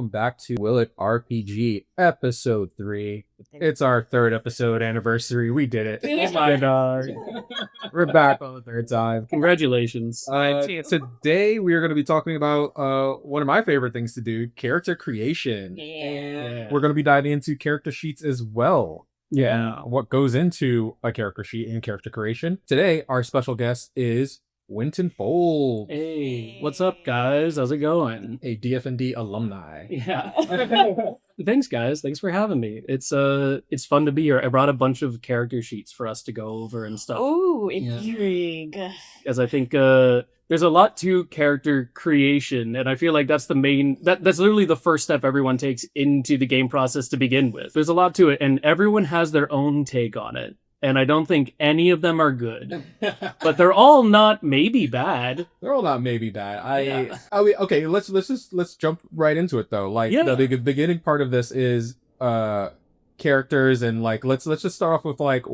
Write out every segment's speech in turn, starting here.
welcome back to Will It RPG episode 3. It's our 3rd episode anniversary. We did it. Oh my god. We're back on the 3rd time. Congratulations. Today we are going to be talking about one of my favorite things to do, character creation. Yeah. We're going to be diving into character sheets as well. Yeah. What goes into a character sheet and character creation. Today, our special guest is Winton Foulds. Hey, what's up, guys? How's it going? A DFND alumni. Yeah. Thanks, guys. Thanks for having me. It's fun to be here. I brought a bunch of character sheets for us to go over and stuff. Oh, intrigue. As I think there's a lot to character creation, and I feel like that's the main that's literally the first step everyone takes into the game process to begin with. There's a lot to it, and everyone has their own take on it. And I don't think any of them are good, but they're all not maybe bad. They're all not maybe bad. Okay, let's jump right into it though. Like the beginning part of this is characters, and like let's just start off with like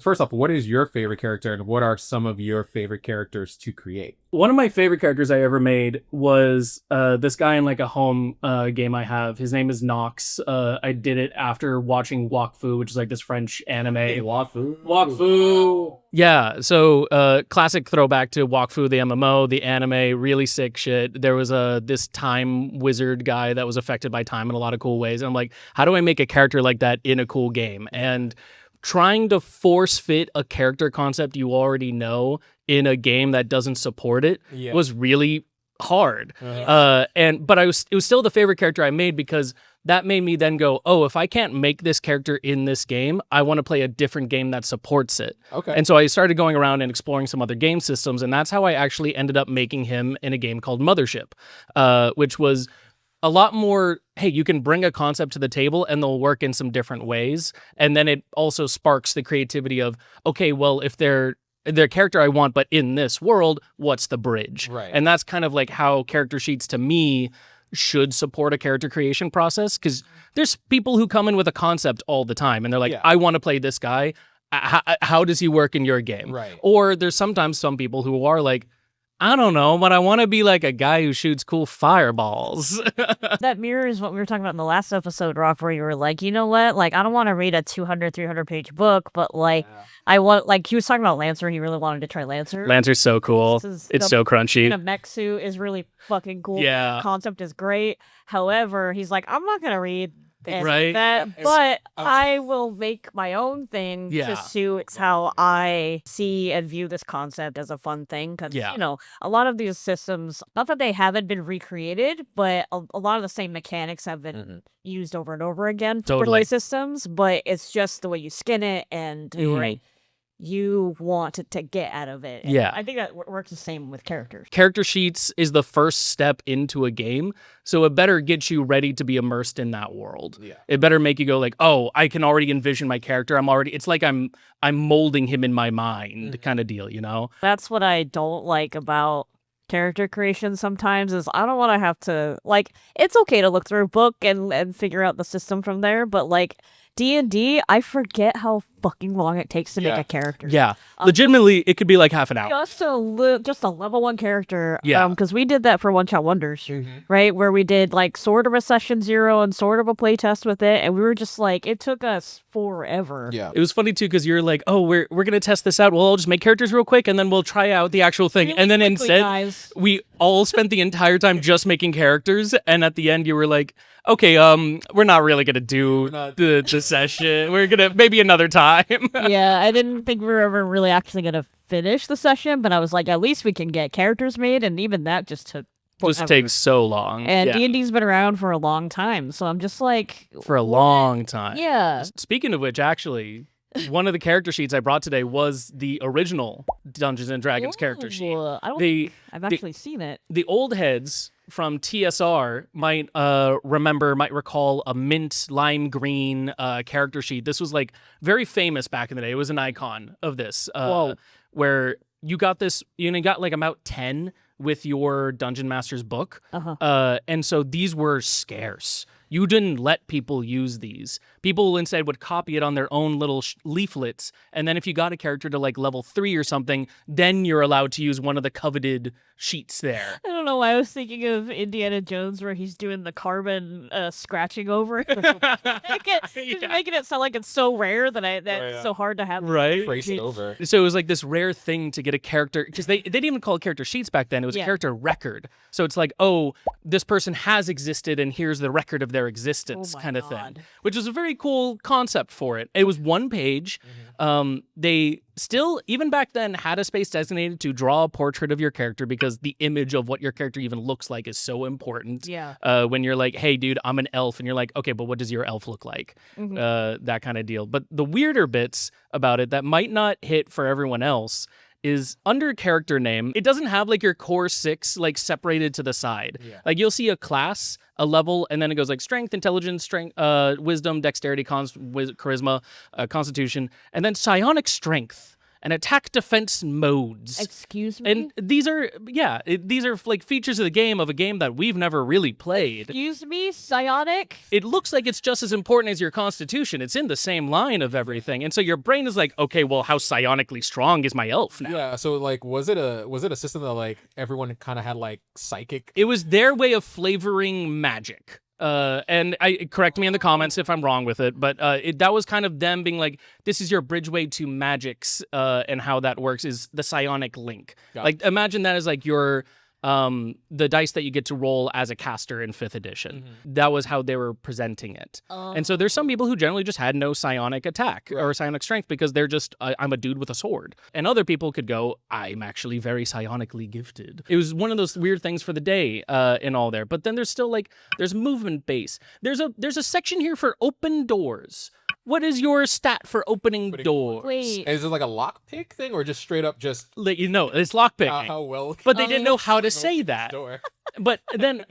first off, what is your favorite character, and what are some of your favorite characters to create? One of my favorite characters I ever made was this guy in like a home game I have. His name is Nox. I did it after watching Wakfu, which is like this French anime. Hey, Wakfu. Wakfu. Yeah, so classic throwback to Wakfu, the MMO, the anime, really sick shit. There was this time wizard guy that was affected by time in a lot of cool ways. And I'm like, how do I make a character like that in a cool game? And trying to force fit a character concept you already know in a game that doesn't support it was really hard. But it was still the favorite character I made because that made me then go, oh, if I can't make this character in this game, I want to play a different game that supports it. Okay. And so I started going around and exploring some other game systems, and that's how I actually ended up making him in a game called Mothership, which was a lot more, hey, you can bring a concept to the table and they'll work in some different ways. And then it also sparks the creativity of, okay, well, if they're character I want, but in this world, what's the bridge? Right. And that's kind of like how character sheets to me should support a character creation process. Because there's people who come in with a concept all the time and they're like, I want to play this guy. How does he work in your game? Right. Or there's sometimes some people who are like, I don't know, but I want to be like a guy who shoots cool fireballs. That mirrors what we were talking about in the last episode, Rock, where you were like, you know what? Like, I don't want to read a 200, 300-page book, but like, I want, like, he was talking about Lancer, and he really wanted to try Lancer. Lancer's so cool. It's so crunchy. The mech suit is really fucking cool. Yeah. Concept is great. However, he's like, I'm not going to read right? that, but I will make my own thing to suit how I see and view this concept as a fun thing. Because, you know, a lot of these systems, not that they haven't been recreated, but a lot of the same mechanics have been used over and over again for play systems, but it's just the way you skin it and you want to get out of it. And I think that works the same with characters. Character sheets is the first step into a game, so it better get you ready to be immersed in that world. Yeah. It better make you go like, oh, I can already envision my character. It's like I'm molding him in my mind kind of deal, you know? That's what I don't like about character creation sometimes is I don't want to have to, like, it's okay to look through a book and figure out the system from there, but like D&D, I forget how fucking long it takes to make a character. Yeah. Legitimately, it could be like half an hour. Just a level 1 character. Yeah. Because we did that for One Shot Wonders, right? Where we did like sort of a session 0 and sort of a play test with it. And we were just like, it took us forever. Yeah. It was funny too, because you're like, oh, we're going to test this out. Well, I'll just make characters real quick and then we'll try out the actual thing. Really and then quickly, instead, guys, we all spent the entire time just making characters. And at the end, you were like, okay, we're not really going to do the session. We're going to maybe another time. Yeah, I didn't think we were ever really actually going to finish the session, but I was like, at least we can get characters made, and even that just took forever. Just takes so long. And D&D's been around for a long time, so I'm just like... For a long time. Yeah. Speaking of which, actually, one of the character sheets I brought today was the original Dungeons & Dragons character sheet. I don't think I've actually seen it. The old heads from TSR might recall a mint lime green character sheet. This was like very famous back in the day. It was an icon of this, where you got this, you got like about 10 with your Dungeon Master's book. And so these were scarce. You didn't let people use these. People instead would copy it on their own little leaflets, and then if you got a character to like level 3 or something, then you're allowed to use one of the coveted sheets there. I don't know why I was thinking of Indiana Jones where he's doing the carbon scratching over it. Making it sound like it's so rare that it's so hard to have trace it over. So it was like this rare thing to get a character, because they didn't even call it character sheets back then. It was a character record. So it's like, oh, this person has existed and here's the record of their existence kind of thing, which is a very cool concept for it. It was one page. They still, even back then, had a space designated to draw a portrait of your character because the image of what your character even looks like is so important. Yeah. When you're like, hey, dude, I'm an elf, and you're like, okay, but what does your elf look like? That kind of deal. But the weirder bits about it that might not hit for everyone else is under character name, it doesn't have like your core 6 like separated to the side. Like you'll see a class, a level, and then it goes like strength, intelligence, wisdom, dexterity, charisma, constitution, and then psionic strength and attack defense modes. Excuse me? And these are like features of the game, of a game that we've never really played. Excuse me? Psionic? It looks like it's just as important as your constitution. It's in the same line of everything. And so your brain is like, okay, well, how psionically strong is my elf now? Yeah, so like was it a system that like everyone kind of had like psychic? It was their way of flavoring magic. And correct me in the comments if I'm wrong with it, but that was kind of them being like, this is your bridgeway to magics, and how that works is the psionic link. Like imagine that as like your the dice that you get to roll as a caster in 5th edition. That was how they were presenting it. And so there's some people who generally just had no psionic attack or psionic strength because they're just, I'm a dude with a sword. And other people could go, I'm actually very psionically gifted. It was one of those weird things for the day in all there. But then there's still like, there's movement base. There's a section here for open doors. What is your stat for opening doors? Wait. Is it like a lockpick thing or just straight up just... It's lockpicking. How well... But they didn't know how to say that. But then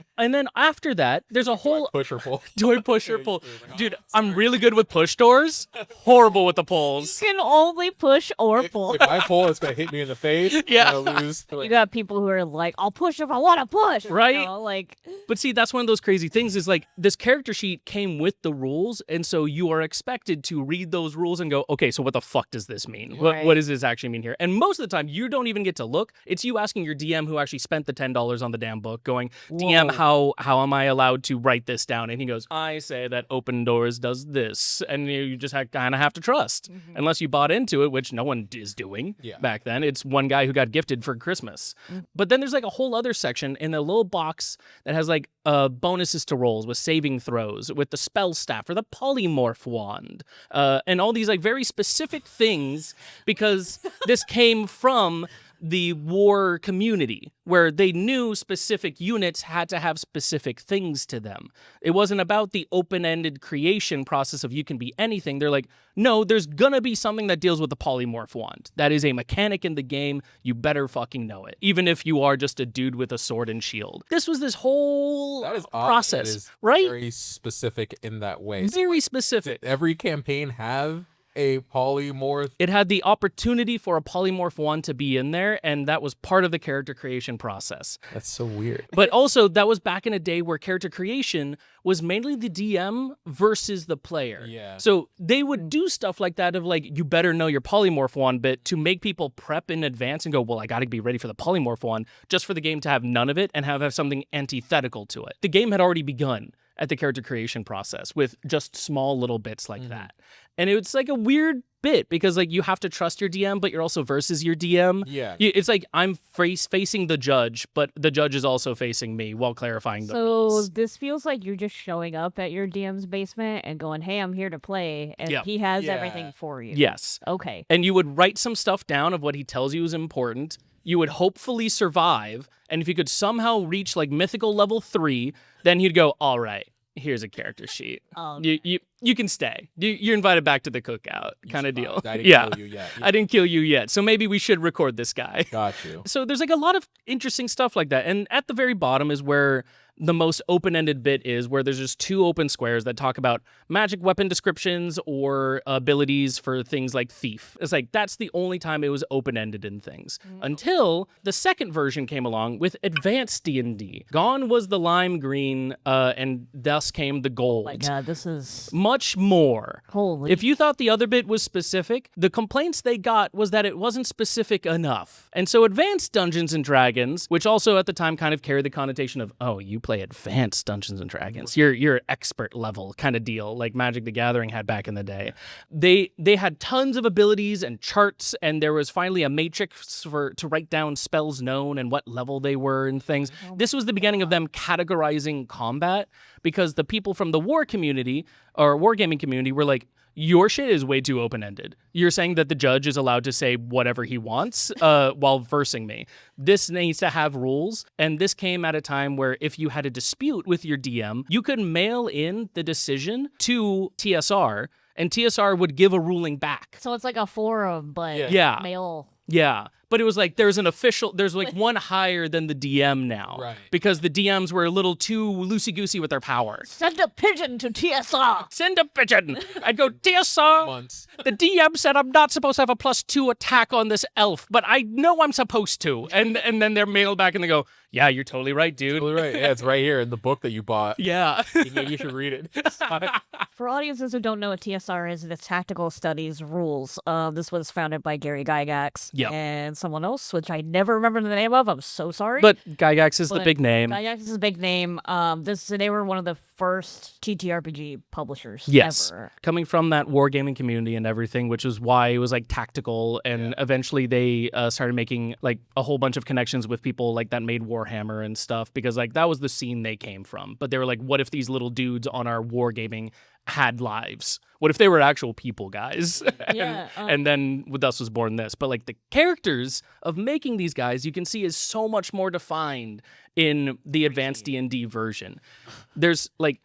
after that, there's a whole... Push or pull. Do I push or pull? Dude, I'm really good with push doors. Horrible with the pulls. You can only push or pull. If I pull, it's going to hit me in the face. Yeah. I'm gonna lose. You got people who are like, I'll push if I want to push. Right? You know, like... But see, that's one of those crazy things is like this character sheet came with the rules. And so you are expected to read those rules and go, okay, so what the fuck does this mean? Right. What does this actually mean here? And most of the time, you don't even get to look. It's you asking your DM who actually spent the $10 on the damn book going, DM, how am I allowed to write this down? And he goes, I say that open doors does this. And you just kind of have to trust. Unless you bought into it, which no one is doing back then. It's one guy who got gifted for Christmas. But then there's like a whole other section in the little box that has like bonuses to rolls with saving throws, with the spell staff or the polymorph wand, and all these like very specific things, because this came from the war community where they knew specific units had to have specific things to them. It wasn't about the open-ended creation process of you can be anything. They're like, no, there's gonna be something that deals with the polymorph wand. That is a mechanic in the game. You better fucking know it, even if you are just a dude with a sword and shield. This was this whole process, it is right? Very specific in that way. Very specific. Did every campaign have a polymorph? It had the opportunity for a polymorph one to be in there, and that was part of the character creation process. That's so weird. But also, that was back in a day where character creation was mainly the DM versus the player. Yeah. So they would do stuff like that of like, you better know your polymorph one bit to make people prep in advance and go, well, I got to be ready for the polymorph one, just for the game to have none of it and have something antithetical to it. The game had already begun at the character creation process with just small little bits like that. And it's like a weird bit because like you have to trust your DM, but you're also versus your DM. Yeah. It's like I'm facing the judge, but the judge is also facing me while clarifying the rules. So this feels like you're just showing up at your DM's basement and going, hey, I'm here to play. And he has everything for you. Yes. Okay. And you would write some stuff down of what he tells you is important. You would hopefully survive. And if you could somehow reach like mythical level 3, then he'd go, all right, here's a character sheet. You can stay. You're invited back to the cookout kind of deal. I didn't kill you yet. I didn't kill you yet. So maybe we should record this guy. Got you. So there's like a lot of interesting stuff like that. And at the very bottom is where the most open-ended bit is, where there's just 2 open squares that talk about magic weapon descriptions or abilities for things like thief. It's like, that's the only time it was open-ended in things. Until the second version came along with advanced D&D. Gone was the lime green, and thus came the gold. Oh my god, this is... much more. Holy... If you thought the other bit was specific, the complaints they got was that it wasn't specific enough. And so advanced Dungeons & Dragons, which also at the time kind of carried the connotation of, oh, you play advanced Dungeons & Dragons. You're expert level kind of deal, like Magic the Gathering had back in the day. They had tons of abilities and charts, and there was finally a matrix to write down spells known and what level they were and things. This was the beginning of them categorizing combat, because the people from the war community or wargaming community were like, your shit is way too open-ended. You're saying that the judge is allowed to say whatever he wants while versing me. This needs to have rules, and this came at a time where if you had a dispute with your DM, you could mail in the decision to TSR, and TSR would give a ruling back. So it's like a forum, but mail. Yeah. But it was like, there's like one higher than the DM now. Right. Because the DMs were a little too loosey-goosey with their power. Send a pigeon to TSR. Send a pigeon. I'd go, TSR, the DM said I'm not supposed to have a +2 attack on this elf, but I know I'm supposed to. And then they're mailed back and they go, yeah, you're totally right, dude. Totally right. Yeah, it's right here in the book that you bought. Yeah. You should read it. For audiences who don't know what TSR is, it's Tactical Studies Rules. This was founded by Gary Gygax and someone else, which I never remember the name of. I'm so sorry. But Gygax is the big name. Gygax is a big name. They were one of the first TTRPG publishers ever. Coming from that wargaming community and everything, which is why it was like tactical, and eventually they started making like a whole bunch of connections with people like that made Warhammer and stuff, because like that was the scene they came from. But they were like, what if these little dudes on our wargaming had lives? What if they were actual people, guys? And then thus was born this. But like the characters of making these guys, you can see is so much more defined in the advanced D&D version. There's like,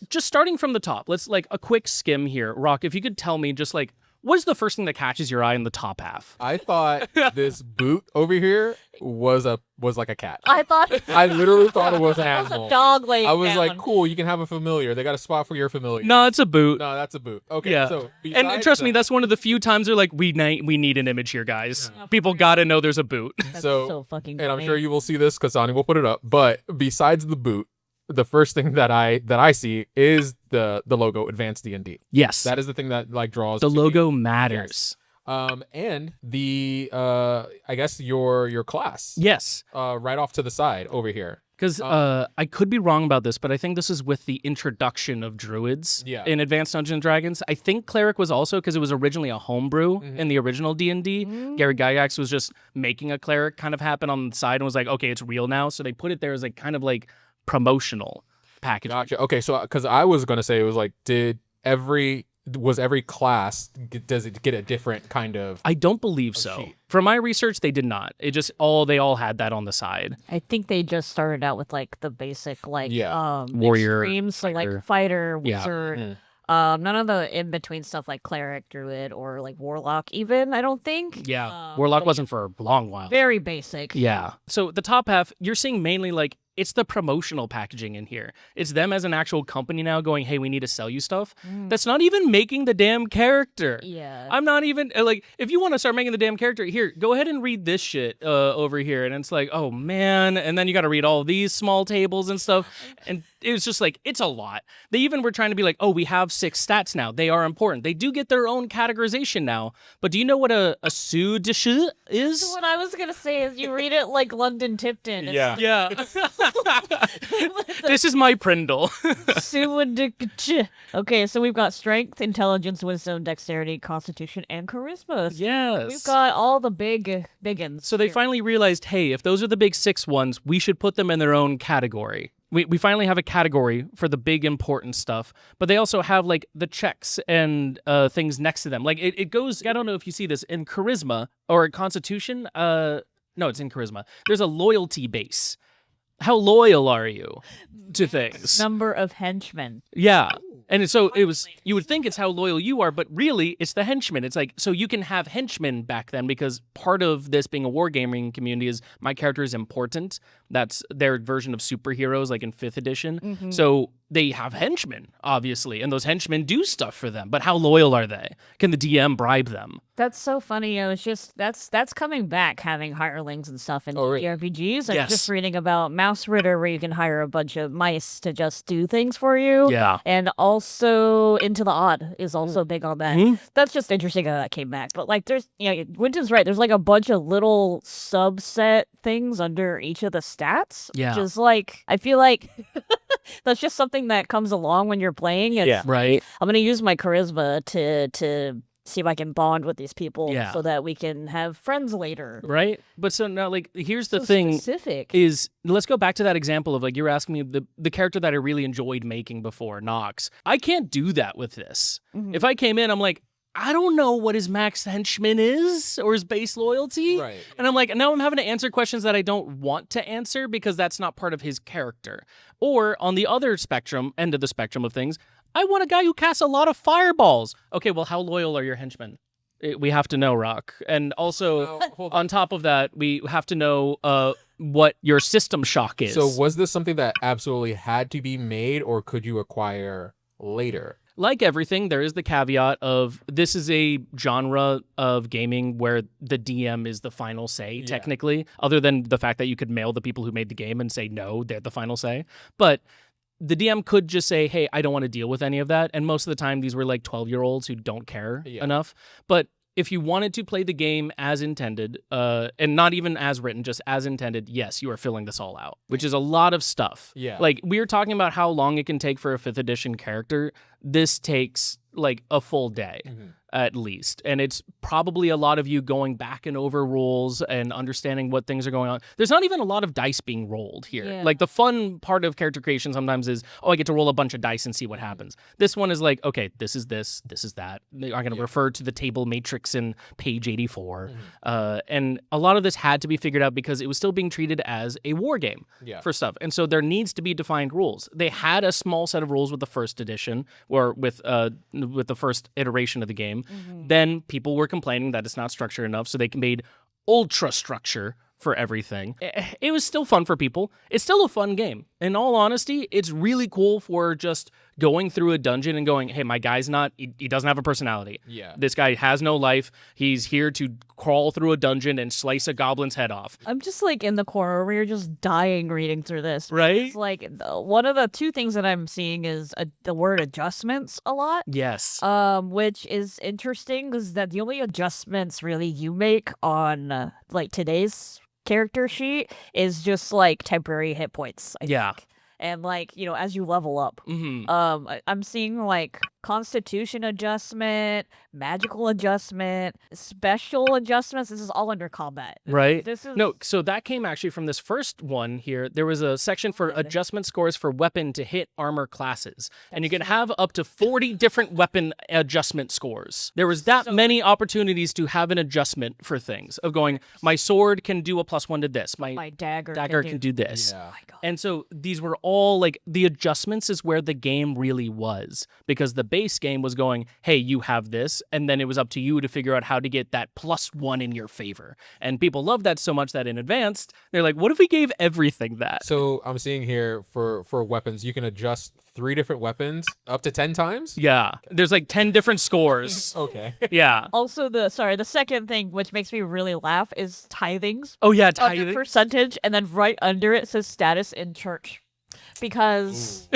just starting from the top, let's like a quick skim here. Rock, if you could tell me just like, what is the first thing that catches your eye in the top half? I thought this boot over here was like a cat. I literally thought it was an animal. A dog laying I was down. like, cool, you can have a familiar. They got a spot for your familiar. No, it's a boot. No, that's a boot. Okay, yeah. So and trust me, that's one of the few times they're like, we need an image here, guys. Yeah. People gotta know there's a boot. That's so fucking funny. And I'm sure you will see this because Sonny will put it up. But besides the boot, the first thing that I see is the logo Advanced D&D. Yes. That is the thing that like draws the logo matters. Yes. And the I guess your class. Yes. Right off to the side over here. Because I could be wrong about this, but I think this is with the introduction of druids in Advanced Dungeons & Dragons. I think cleric was also, because it was originally a homebrew in the original D&D. Gary Gygax was just making a cleric kind of happen on the side and was like, okay, it's real now. So they put it there as like kind of like promotional package. Gotcha. Okay, so because I was gonna say, it was like, was every class, does it get a different kind of? I don't believe so. Sheet? From my research, they did not. It just they all had that on the side. I think they just started out with like the basic like warrior, extremes, so like fighter, wizard. None of the in between stuff like cleric, druid, or like warlock. Even I don't think. Yeah, warlock wasn't for a long while. Very basic. Yeah. So the top half, you're seeing mainly like, it's the promotional packaging in here. It's them as an actual company now going, hey, we need to sell you stuff. That's not even making the damn character. Yeah. I'm not even, like, if you want to start making the damn character, here, go ahead and read this shit over here. And it's like, oh, man. And then you got to read all these small tables and stuff. And it was just like, it's a lot. They even were trying to be like, oh, we have 6 stats now. They are important. They do get their own categorization now. But do you know what a sous de chute is? So what I was going to say is you read it like London Tipton. Yeah. This is my Prindle. Okay, so we've got strength, intelligence, wisdom, dexterity, constitution, and charisma. Yes. We've got all the big ones. So they finally realized, hey, if those are the big 6 ones, we should put them in their own category. We finally have a category for the big important stuff, but they also have like the checks and things next to them. Like it goes, I don't know if you see this in charisma or constitution. No, it's in charisma. There's a loyalty base. How loyal are you to things? Number of henchmen. Yeah. And so it was, you would think it's how loyal you are, but really it's the henchmen. It's like, so you can have henchmen back then, because part of this being a wargaming community is my character is important. That's their version of superheroes, like in 5th edition. So they have henchmen, obviously, and those henchmen do stuff for them. But how loyal are they? Can the DM bribe them? That's so funny. It's just that's coming back, having hirelings and stuff in TTRPGs. I'm just reading about Mausritter, where you can hire a bunch of mice to just do things for you. Yeah. And also Into the Odd is also big on that. That's just interesting how that came back. But like there's Winton's right, there's like a bunch of little subset things under each of the stats. Yeah. Which is like, I feel like that's just something that comes along when you're playing. Right. I'm gonna use my charisma to see if I can bond with these people so that we can have friends later. Right? But so now, like, here's the thing specific. is, let's go back to that example of, like, you're asking me the character that I really enjoyed making before, Nox. I can't do that with this. If I came in, I'm like, I don't know what his max henchman is or his base loyalty. Right. And I'm like, now I'm having to answer questions that I don't want to answer because that's not part of his character. Or on the other end of the spectrum of things, I want a guy who casts a lot of fireballs. Okay, well, how loyal are your henchmen? We have to know, Rock. And also, on top of that, we have to know what your system shock is. So was this something that absolutely had to be made, or could you acquire later? Like everything, there is the caveat of this is a genre of gaming where the DM is the final say, technically, other than the fact that you could mail the people who made the game and say, no, they're the final say. But the DM could just say, hey, I don't want to deal with any of that. And most of the time, these were like 12-year-olds who don't care enough. But if you wanted to play the game as intended, and not even as written, just as intended, yes, you are filling this all out, which is a lot of stuff. Yeah. Like, we were talking about how long it can take for a 5th edition character. This takes like a full day. At least. And it's probably a lot of you going back and over rules and understanding what things are going on. There's not even a lot of dice being rolled here. Yeah. Like, the fun part of character creation sometimes is, I get to roll a bunch of dice and see what happens. This one is like, okay, this is this is that. I'm going to refer to the table matrix in page 84. And a lot of this had to be figured out because it was still being treated as a war game for stuff. And so there needs to be defined rules. They had a small set of rules with the 1st edition, or with the first iteration of the game. Then people were complaining that it's not structured enough, so they made ultra structure for everything. It was still fun for people. It's still a fun game. In all honesty, it's really cool for just going through a dungeon and going, hey, my guy's he doesn't have a personality. Yeah. This guy has no life. He's here to crawl through a dungeon and slice a goblin's head off. I'm just like in the corner where you're just dying reading through this. Right? It's like one of the two things that I'm seeing is the word adjustments a lot. Yes. Which is interesting because that the only adjustments really you make on like today's character sheet is just like temporary hit points, I think. And like, as you level up, I'm seeing like constitution adjustment, magical adjustment, special adjustments. This is all under combat. Right? No, so that came actually from this first one here. There was a section for adjustment scores for weapon to hit armor classes. And you can have up to 40 different weapon adjustment scores. There was that many opportunities to have an adjustment for things of going, my sword can do a +1 to this. My dagger can do this. Oh my God. And so these were all like, the adjustments is where the game really was, because the base game was going, hey, you have this, and then it was up to you to figure out how to get that +1 in your favor. And people love that so much that in Advanced, they're like, what if we gave everything that? So I'm seeing here for weapons, you can adjust 3 different weapons up to 10 times? Yeah. There's like 10 different scores. Okay. Yeah. Also, the second thing which makes me really laugh is tithings. Oh yeah, tithing. Percentage, and then right under it says status in church. Because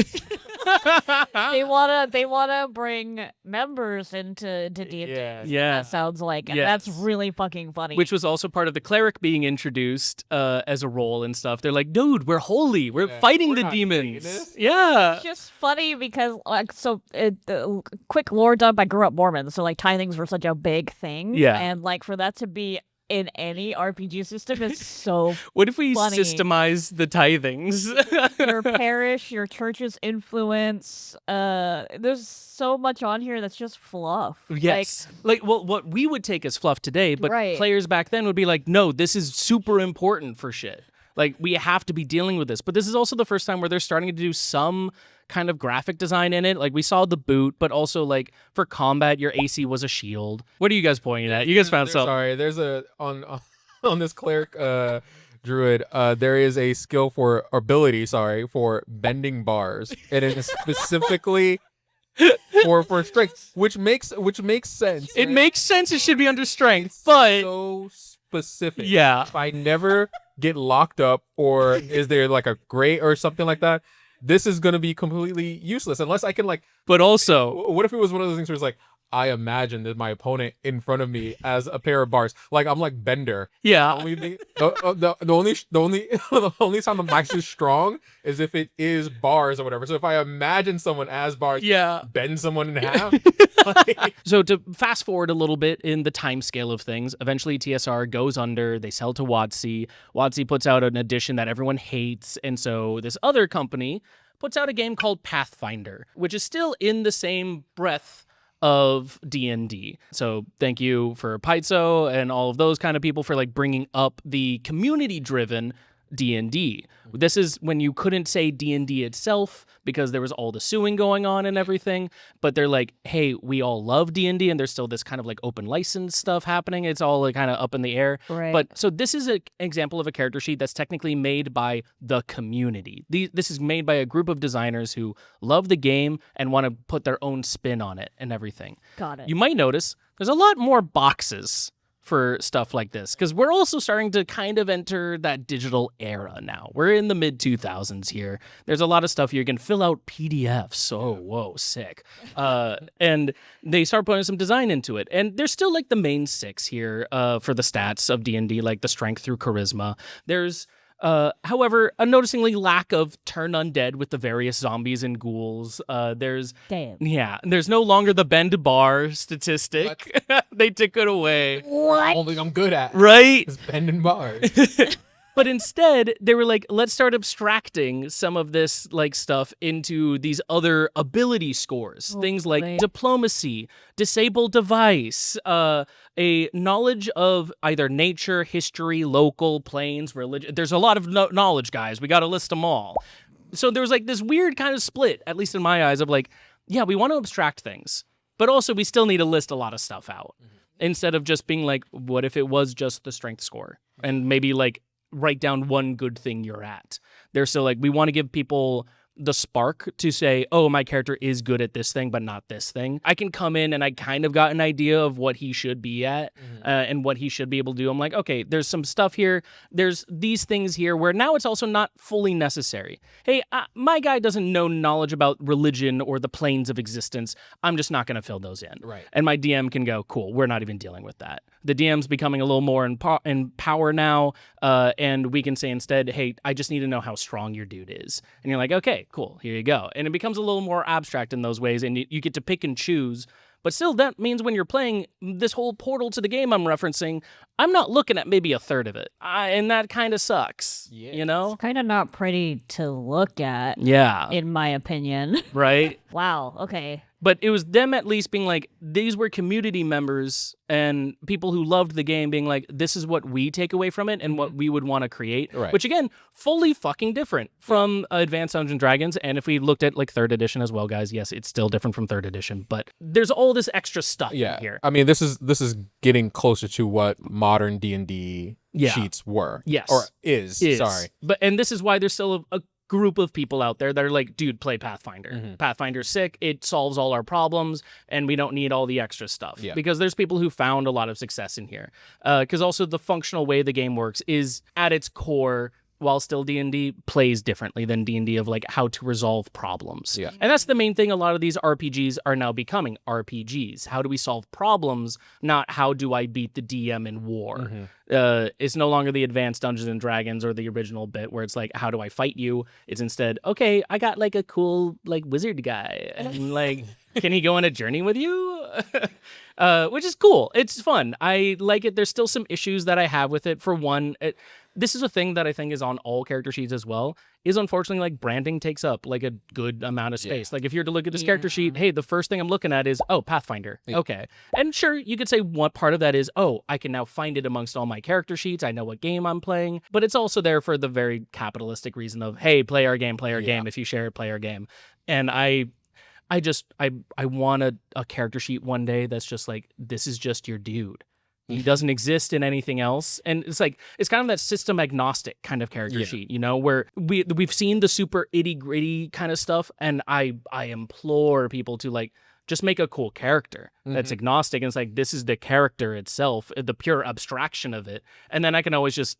they wanna bring members into D&D. Yeah. That sounds like, and that's really fucking funny. Which was also part of the cleric being introduced as a role and stuff. They're like, dude, we're holy. We're fighting the demons. Yeah. It's just funny because quick lore dump. I grew up Mormon, so like tithings were such a big thing. Yeah. And like for that to be in any RPG system is so What if we funny. systemize the tithings? Your parish, your church's influence. There's so much on here that's just fluff. Yes. Like what we would take as fluff today, but players back then would be like, no, this is super important for shit. Like, we have to be dealing with this. But this is also the first time where they're starting to do some kind of graphic design in it. Like, we saw the boot, but also, like, for combat, your AC was a shield. What are you guys pointing at? You guys found something. Sorry, there's on this cleric druid, there is a skill for bending bars, and it is specifically for strength, which makes sense. It makes sense. It should be under strength, but so specific. Yeah. If I never get locked up, or is there like a grate or something like that, this is gonna be completely useless unless I can like. But also, what if it was one of those things where it's like, I imagine that my opponent in front of me as a pair of bars, like I'm like Bender. Yeah. The only time I'm actually strong is if it is bars or whatever. So if I imagine someone as bars, bend someone in half. So to fast forward a little bit in the time scale of things, eventually TSR goes under. They sell to WotC. WotC puts out an edition that everyone hates, and so this other company puts out a game called Pathfinder, which is still in the same breath of D&D. So thank you for Paizo and all of those kind of people for like bringing up the community-driven D&D. This is when you couldn't say D&D itself because there was all the suing going on and everything, but they're like, hey, we all love D&D, and there's still this kind of like open license stuff happening. It's all like kind of up in the air. Right. But so this is an example of a character sheet that's technically made by the community. This is made by a group of designers who love the game and want to put their own spin on it and everything. Got it. You might notice there's a lot more boxes for stuff like this, because we're also starting to kind of enter that digital era now. We're in the mid-2000s here. There's a lot of stuff you can fill out PDFs. Oh, whoa, sick. And they start putting some design into it. And there's still like the main 6 here for the stats of D&D, like the strength through charisma. There's however, a noticeably lack of turn undead with the various zombies and ghouls. There's no longer the bend bar statistic. They took it away. What? Only I'm good at. Right? Is bending bars. But instead, they were like, let's start abstracting some of this like stuff into these other ability scores. Things like diplomacy, disable device, a knowledge of either nature, history, local, planes, religion. There's a lot of knowledge, guys. We got to list them all. So there was like this weird kind of split, at least in my eyes, of like, yeah, we want to abstract things, but also we still need to list a lot of stuff out instead of just being like, what if it was just the strength score? And maybe like, write down one good thing you're at. They're still like, we want to give people the spark to say, oh, my character is good at this thing, but not this thing. I can come in and I kind of got an idea of what he should be at and what he should be able to do. I'm like, okay, there's some stuff here. There's these things here where now it's also not fully necessary. Hey, my guy doesn't know knowledge about religion or the planes of existence. I'm just not going to fill those in. Right. And my DM can go, cool, we're not even dealing with that. The DM's becoming a little more in power now, and we can say instead, hey, I just need to know how strong your dude is. And you're like, okay, cool, here you go. And it becomes a little more abstract in those ways, and you get to pick and choose. But still, that means when you're playing this whole portal to the game I'm referencing, I'm not looking at maybe a third of it. And that kind of sucks, you know? It's kind of not pretty to look at, in my opinion. Right? Wow, okay. But it was them at least being like, these were community members and people who loved the game being like, this is what we take away from it and what we would want to create. Right. Which, again, fully fucking different from Advanced Dungeons & Dragons. And if we looked at, like, 3rd edition as well, guys, yes, it's still different from 3rd edition. But there's all this extra stuff in here. I mean, this is getting closer to what modern D&D sheets were. Yes. Or is. Sorry. And this is why there's still a group of people out there that are like, dude, play Pathfinder. Pathfinder's sick. It solves all our problems, and we don't need all the extra stuff. Because there's people who found a lot of success in here. Because also the functional way the game works is, at its core, while still D&D, plays differently than D&D of like how to resolve problems. And that's the main thing a lot of these RPGs are now becoming, RPGs. How do we solve problems, not how do I beat the DM in war? It's no longer the Advanced Dungeons & Dragons or the original bit where it's like, how do I fight you? It's instead, okay, I got like a cool like wizard guy, and like, can he go on a journey with you? Which is cool. It's fun. I like it. There's still some issues that I have with it. For one, this is a thing that I think is on all character sheets as well, is unfortunately like branding takes up like a good amount of space. Like if you're to look at this character sheet, hey, the first thing I'm looking at is, oh, Pathfinder. Okay. And sure, you could say one part of that is, oh, I can now find it amongst all my character sheets. I know what game I'm playing, but it's also there for the very capitalistic reason of, hey, play our game. If you share it, play our game. And I want a character sheet one day that's just like, this is just your dude. He doesn't exist in anything else. And it's like, it's kind of that system agnostic kind of character sheet, you know, where we've seen the super itty gritty kind of stuff. And I implore people to like, just make a cool character that's agnostic. And it's like, this is the character itself, the pure abstraction of it. And then I can always just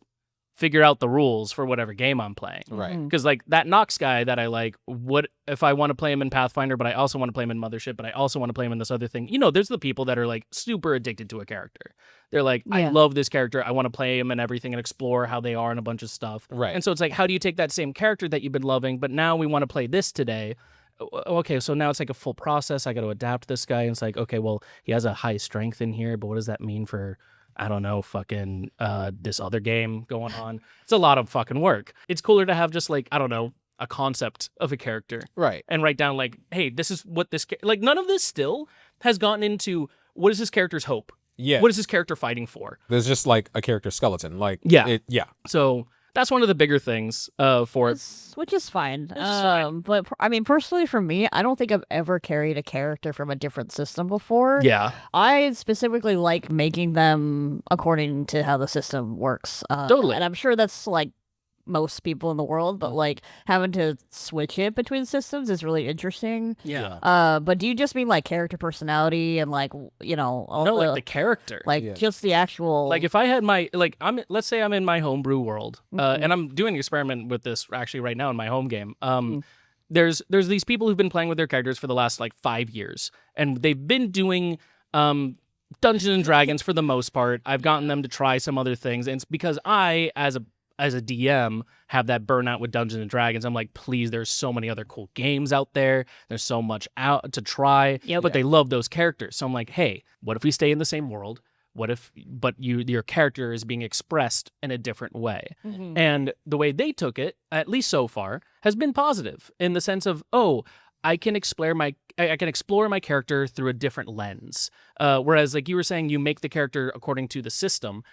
figure out the rules for whatever game I'm playing. Right. Because like that Nox guy that I like, what if I want to play him in Pathfinder, but I also want to play him in Mothership, but I also want to play him in this other thing. You know, there's the people that are like super addicted to a character. They're like, I love this character. I want to play him and everything and explore how they are and a bunch of stuff. Right. And so it's like, how do you take that same character that you've been loving, but now we want to play this today? Okay, so now it's like a full process. I got to adapt this guy. And it's like, okay, well, he has a high strength in here, but what does that mean for, I don't know, fucking this other game going on? It's a lot of fucking work. It's cooler to have just like, I don't know, a concept of a character. Right. And write down like, hey, this is what this, like none of this still has gotten into what is this character's hope? Yeah. What is this character fighting for? There's just like a character skeleton. Like, yeah. So that's one of the bigger things for it. Which is fine. But I mean, personally for me, I don't think I've ever carried a character from a different system before. Yeah. I specifically like making them according to how the system works. Totally. And I'm sure that's like most people in the world, but like having to switch it between systems is really interesting. Yeah. But do you just mean like character personality and like, you know, no, like the character, like just the actual, like if I had my, like let's say I'm in my homebrew world, and I'm doing an experiment with this actually right now in my home game. There's these people who've been playing with their characters for the last like 5 years, and they've been doing Dungeons and Dragons for the most part. I've gotten them to try some other things, and it's because I, as a DM, have that burnout with Dungeons and Dragons. I'm like, please, there's so many other cool games out there. There's so much out to try, but they love those characters. So I'm like, hey, what if we stay in the same world? What if, but your character is being expressed in a different way? And the way they took it, at least so far, has been positive in the sense of, oh, I can explore my character through a different lens. Whereas, like you were saying, you make the character according to the system.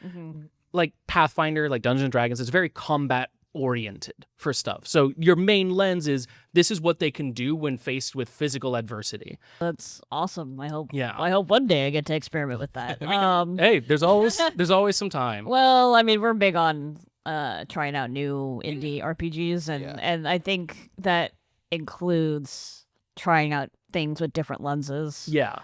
Like Pathfinder, like Dungeons and Dragons, it's very combat oriented for stuff. So your main lens is this is what they can do when faced with physical adversity. That's awesome. I hope one day I get to experiment with that. Hey, there's always some time. Well, I mean, we're big on trying out new indie RPGs, and I think that includes trying out things with different lenses. Because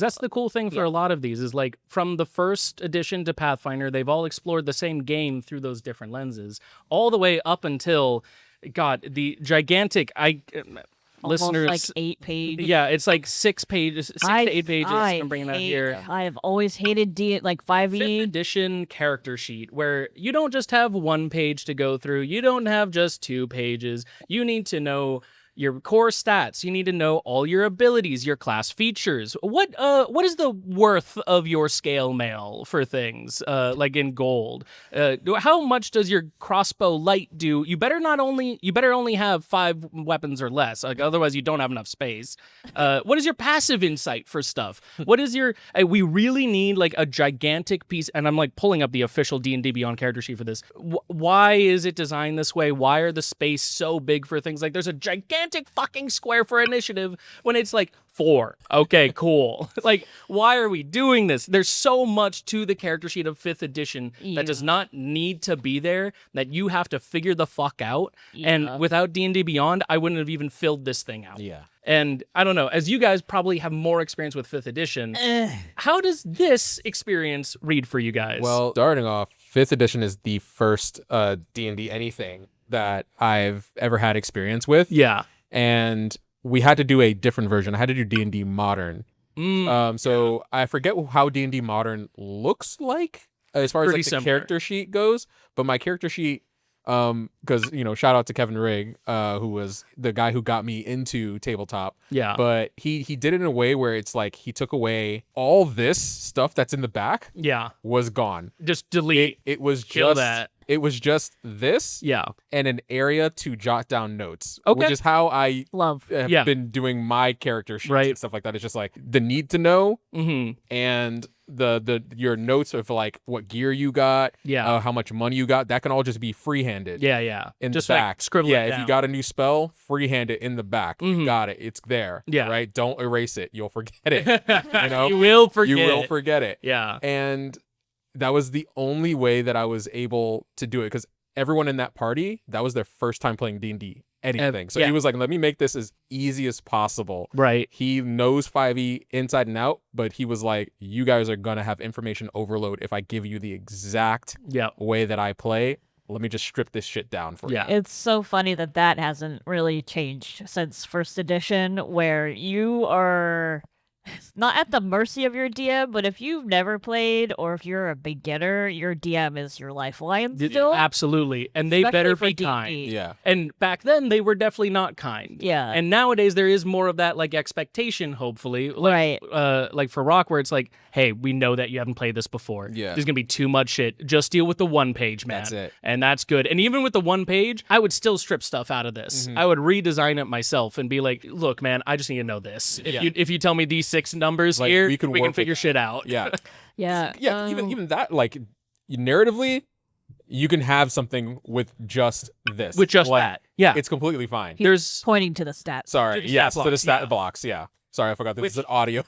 that's the cool thing for a lot of these is like from the first edition to Pathfinder, they've all explored the same game through those different lenses, all the way up until the gigantic listeners, like 8 pages. Yeah, it's like 6 pages, 6 to 8 pages. I'm bringing that here. I have always hated 5e 5th edition character sheet, where you don't just have 1 page to go through. You don't have just 2 pages. You need to know your core stats. You need to know all your abilities, your class features. What is the worth of your scale mail for things like in gold? How much does your crossbow light do? You better only have 5 weapons or less, like otherwise you don't have enough space. What is your passive insight for stuff? What is your? We really need like a gigantic piece, and I'm like pulling up the official D&D Beyond character sheet for this. Why is it designed this way? Why are the space so big for things? Like there's a gigantic fucking square for initiative when it's like 4. Okay, cool. Like, why are we doing this? There's so much to the character sheet of 5th edition that does not need to be there, that you have to figure the fuck out. And without D&D Beyond, I wouldn't have even filled this thing out. And I don't know, as you guys probably have more experience with 5th edition, how does this experience read for you guys? Well, starting off, 5th edition is the first D&D anything that I've ever had experience with. And we had to do a different version. I had to do D&D Modern. So I forget how D&D Modern looks like as far as like the character sheet goes. But my character sheet, because, you know, shout out to Kevin Rigg, who was the guy who got me into tabletop. But he did it in a way where it's like he took away all this stuff that's in the back. Was gone. Just delete. It was Kill just that. It was just this, and an area to jot down notes, which is how I have been doing my character sheets and stuff like that. It's just like the need to know and your notes of like what gear you got, how much money you got, that can all just be freehanded. In just the back. Like, scribble it if down. you got a new spell, freehand it in the back. You got it. It's there. Right? Don't erase it. You'll forget it. You know? You will forget it. Yeah. And that was the only way that I was able to do it, because everyone in that party, that was their first time playing D&D. Anything. So he was like, let me make this as easy as possible. Right. He knows 5e inside and out, but he was like, you guys are going to have information overload if I give you the exact way that I play. Let me just strip this shit down for you. It's so funny that hasn't really changed since first edition, where you are not at the mercy of your DM, but if you've never played or if you're a beginner, your DM is your lifeline still. Absolutely. And they better be kind. Yeah. And back then, they were definitely not kind. Yeah. And nowadays, there is more of that, like, expectation, hopefully. Like, right. Like for Rock, where it's like, hey, we know that you haven't played this before. Yeah. There's going to be too much shit. Just deal with the one page, man. That's it. And that's good. And even with the one page, I would still strip stuff out of this. I would redesign it myself and be like, look, man, I just need to know this. If you tell me these 6 numbers like, here, we can figure shit out. Yeah. Yeah. Even that, like, narratively, you can have something with just this. With just like, that. Yeah. It's completely fine. There's pointing to the stats. Sorry. To the Yes, stat to the blocks, stat blocks. Yeah. Sorry, I forgot this is an audio.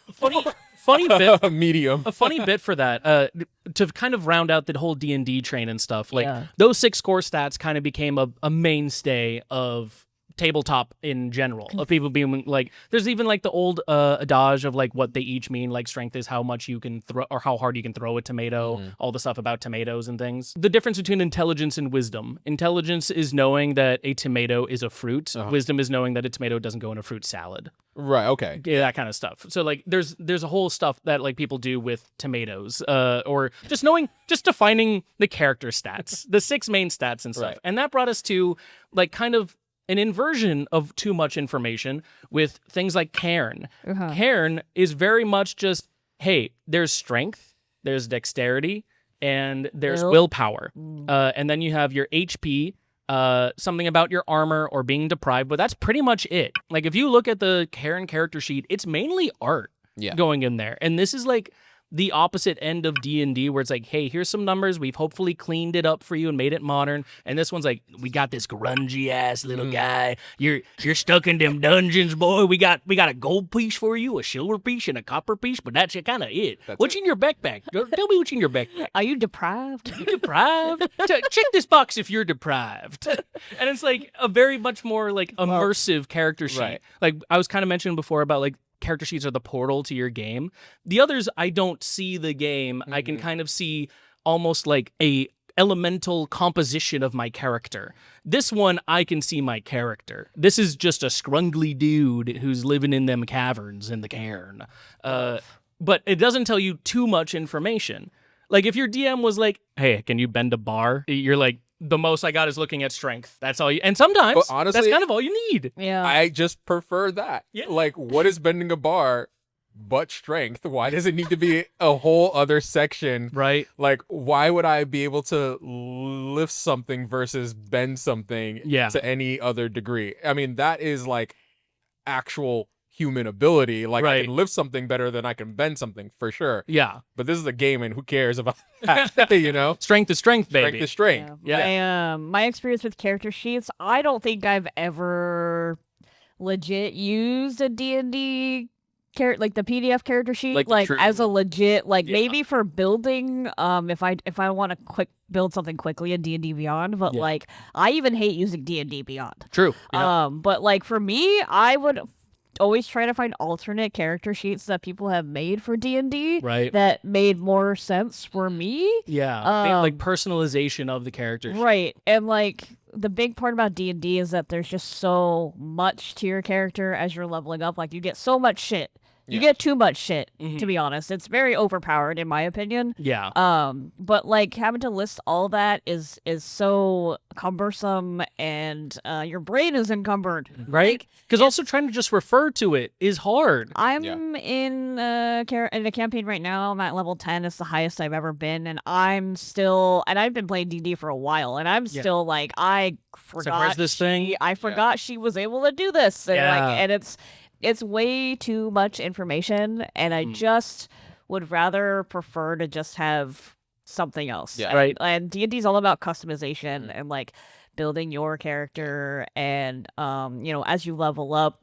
Funny bit. Medium. A funny bit for that, to kind of round out the whole D&D train and stuff, like those 6 core stats kind of became a mainstay of tabletop in general, of people being like, there's even like the old adage of like what they each mean, like strength is how much you can throw or how hard you can throw a tomato, all the stuff about tomatoes and things. The difference between intelligence and wisdom: intelligence is knowing that a tomato is a fruit, wisdom is knowing that a tomato doesn't go in a fruit salad. Right, okay. Yeah, that kind of stuff. So like there's a whole stuff that like people do with tomatoes, or just defining the character stats, the 6 main stats and stuff. Right. And that brought us to like kind of an inversion of too much information with things like Cairn. Cairn is very much just, hey, there's strength, there's dexterity, and there's willpower. And then you have your HP, something about your armor or being deprived, but that's pretty much it. Like if you look at the Cairn character sheet, it's mainly art going in there. And this is like the opposite end of D&D, where it's like, hey, here's some numbers, we've hopefully cleaned it up for you and made it modern. And this one's like, we got this grungy ass little guy, you're stuck in them dungeons, boy. We got a gold piece for you, a silver piece, and a copper piece, but that's kind of it. What's in your backpack? Tell me what's in your backpack. Are you deprived? You deprived? Check this box if you're deprived. And it's like a very much more like immersive character sheet. Right. Like I was kind of mentioning before about like character sheets are the portal to your game. The others, I don't see the game. I can kind of see almost like a elemental composition of my character. This one, I can see my character. This is just a scrungly dude who's living in them caverns in the Cairn. But it doesn't tell you too much information. Like if your DM was like, hey, can you bend a bar? You're like, the most I got is looking at strength. That's all you, and sometimes honestly, that's kind of all you need. Yeah. I just prefer that. Yeah. Like, what is bending a bar but strength? Why does it need to be a whole other section? Right. Like, why would I be able to lift something versus bend something to any other degree? I mean, that is like actual human ability. Like, I can lift something better than I can bend something, for sure. Yeah. But this is a game, and who cares about that, you know? Strength is strength, baby. Strength is strength. Yeah. My experience with character sheets, I don't think I've ever legit used a D&D like the PDF character sheet, like as a legit, like maybe for building, if I want to build something quickly in D&D Beyond, but like I even hate using D&D Beyond. True. Yeah. But like for me, I would always try to find alternate character sheets that people have made for D&D that made more sense for me. Yeah. Like personalization of the character sheet. Right. And like the big part about D&D is that there's just so much to your character as you're leveling up. Like you get so much shit. You get too much shit, to be honest. It's very overpowered, in my opinion. Yeah. But like having to list all that is so cumbersome, and your brain is encumbered, right? Because also trying to just refer to it is hard. I'm in a campaign right now. I'm at level 10. It's the highest I've ever been, and I've been playing D&D for a while, and I'm still like, I forgot where's this thing? I forgot she was able to do this, and and it's way too much information, and I just would rather prefer to just have something else. Yeah. Right. And D&D is all about customization and like building your character, and you know, as you level up,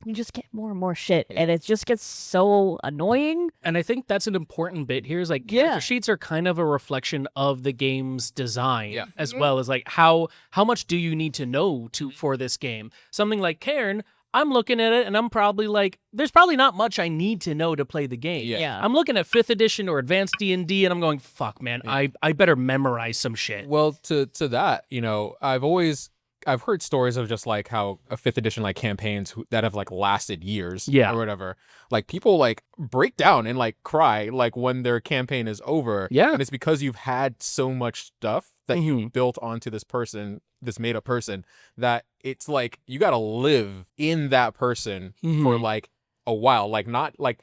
you just get more and more shit, and it just gets so annoying. And I think that's an important bit here is like character sheets are kind of a reflection of the game's design as well as like how much do you need to know for this game. Something like Cairn, I'm looking at it and I'm probably like, there's probably not much I need to know to play the game. Yeah. I'm looking at 5th edition or advanced D&D and I'm going, fuck, man, I better memorize some shit. Well, to that, you know, I've heard stories of just like how a 5th edition like campaigns that have like lasted years or whatever. Like people like break down and like cry like when their campaign is over. Yeah. And it's because you've had so much stuff that you built onto this person, this made up person, that it's like you got to live in that person for like a while. Like not like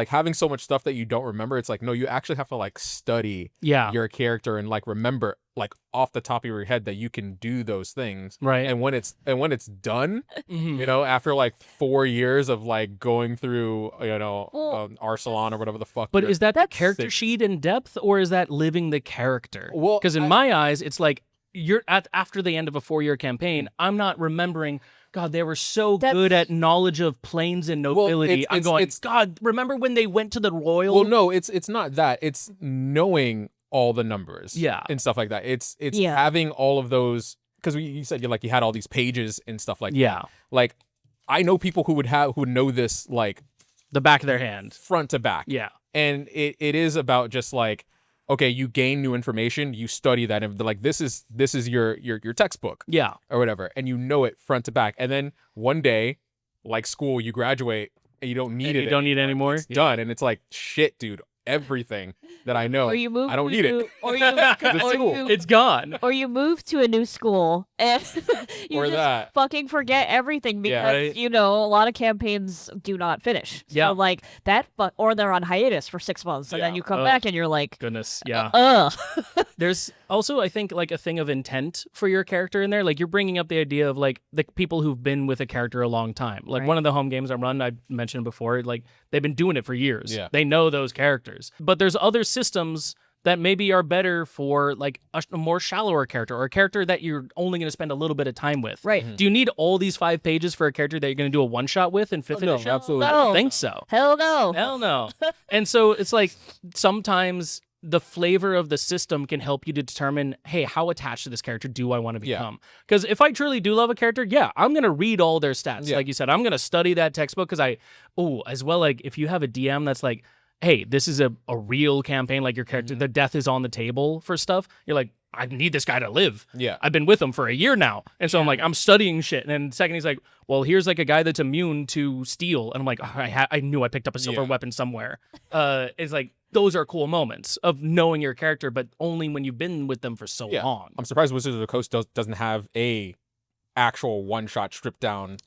having so much stuff that you don't remember. It's like, no, you actually have to like study your character and like remember like off the top of your head that you can do those things. Right. And when it's done, you know, after like 4 years of like going through, you know, Arsalon or whatever the fuck. But is that the character sheet in depth, or is that living the character? Well, because in my eyes, it's like you're after the end of a 4-year campaign, I'm not remembering, God, they were so good at knowledge of planes and nobility. I'm going, God, remember when they went to the royal? Well, no, it's not that. It's knowing all the numbers, and stuff like that. It's having all of those, because you said you had all these pages and stuff like that. Like I know people who would know this like the back of their hand, front to back. Yeah, and it is about just like, okay, you gain new information, you study that, and like this is your textbook, or whatever, and you know it front to back. And then one day, like school, you graduate and you don't need it. You don't need it anymore. It's done, and it's like, shit, dude. Everything that I know, or you move I don't need it. Or it's gone. Or you move to a new school and you just fucking forget everything because you know a lot of campaigns do not finish. Yeah, so like that, or they're on hiatus for 6 months, and then you come back and you're like, goodness, There's also, I think, like a thing of intent for your character in there. Like you're bringing up the idea of like the people who've been with a character a long time. Like one of the home games I run, I mentioned before, like they've been doing it for years. They know those characters. But there's other systems that maybe are better for like a more shallower character, or a character that you're only going to spend a little bit of time with. Right. Do you need all these 5 pages for a character that you're going to do a one-shot with in 5th edition? No, absolutely. I don't think so. Hell no. Hell no. And so it's like sometimes the flavor of the system can help you to determine, hey, how attached to this character do I want to become? Because if I truly do love a character, I'm going to read all their stats. Like you said, I'm going to study that textbook because as well, like if you have a DM that's like, hey, this is a real campaign, like your character, the death is on the table for stuff. You're like, I need this guy to live. Yeah. I've been with him for a year now. And so I'm like, I'm studying shit. And then the second he's like, well, here's like a guy that's immune to steel. And I'm like, I knew I picked up a silver weapon somewhere. It's like, those are cool moments of knowing your character, but only when you've been with them for so long. I'm surprised Wizards of the Coast doesn't have a actual one-shot stripped down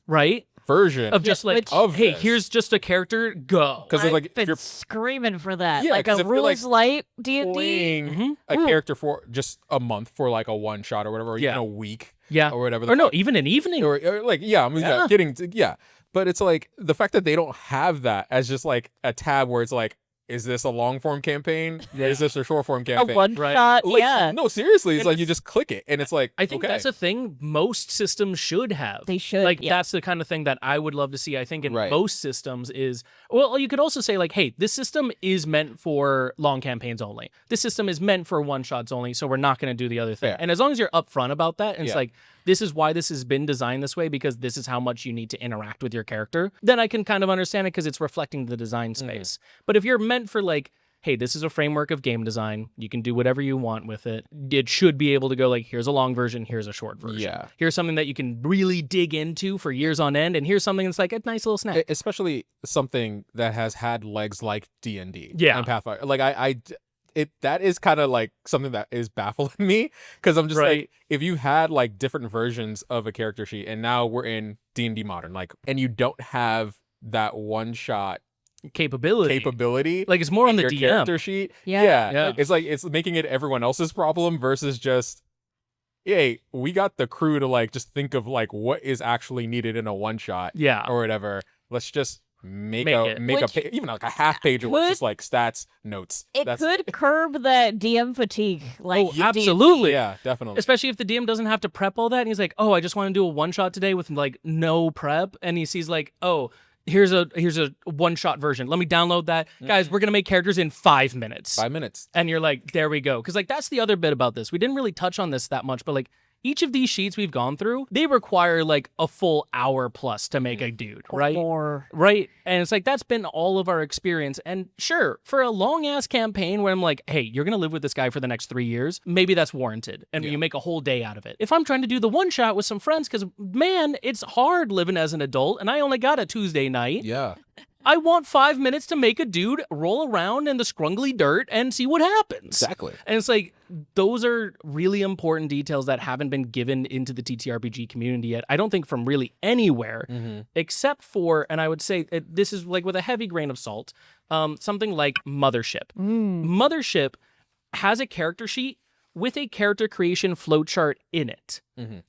version of just like, hey, here's just a character, go. Because like if you're screaming for that, Yeah, like a 'cause if you're, rules light D&D. playing a character for just a month for like a one-shot or whatever, or even a week, or whatever, or no, even an evening, or like getting to, but it's like the fact that they don't have that as just like a tab where it's like, is this a long form campaign? Is this a short form campaign? A one shot, like, no, seriously, it's like you just click it, and it's like, I think that's a thing most systems should have. They should. Like that's the kind of thing that I would love to see. I think in most systems is, well, you could also say like, hey, this system is meant for long campaigns only. This system is meant for one shots only, so we're not going to do the other thing. And as long as you're upfront about that, and it's like, this is why this has been designed this way, because this is how much you need to interact with your character, then I can kind of understand it because it's reflecting the design space. But if you're meant for like, hey, this is a framework of game design, you can do whatever you want with it, it should be able to go like, here's a long version, here's a short version. Here's something that you can really dig into for years on end, and here's something that's like a nice little snack. Especially something that has had legs like D&D and Pathfinder. Like that is kind of like something that is baffling me, because I'm just like, if you had like different versions of a character sheet, and now we're in D&D Modern, like, and you don't have that one shot capability, like it's more on the your DM character sheet. It's like it's making it everyone else's problem versus just, hey, we got the crew to like just think of like what is actually needed in a one shot, or whatever. Let's just make a even like a half page of just like stats notes. It could curb that DM fatigue. Like, absolutely. Yeah, definitely. Especially if the DM doesn't have to prep all that, and he's like, oh, I just want to do a one-shot today with like no prep, and he sees like, oh, here's a one-shot version. Let me download that. Guys, we're going to make characters in 5 minutes. 5 minutes. And you're like, there we go. Because like that's the other bit about this. We didn't really touch on this that much, but like each of these sheets we've gone through, they require like a full hour plus to make a dude, right? Or right. And it's like, that's been all of our experience. And sure, for a long ass campaign where I'm like, hey, you're going to live with this guy for the next 3 years, maybe that's warranted. And you make a whole day out of it. If I'm trying to do the one shot with some friends, because man, it's hard living as an adult and I only got a Tuesday night. Yeah. I want 5 minutes to make a dude roll around in the scrungly dirt and see what happens. Exactly. And it's like, those are really important details that haven't been given into the TTRPG community yet. I don't think from really anywhere, except for, and I would say this is like with a heavy grain of salt, something like Mothership. Mothership has a character sheet with a character creation flowchart in it.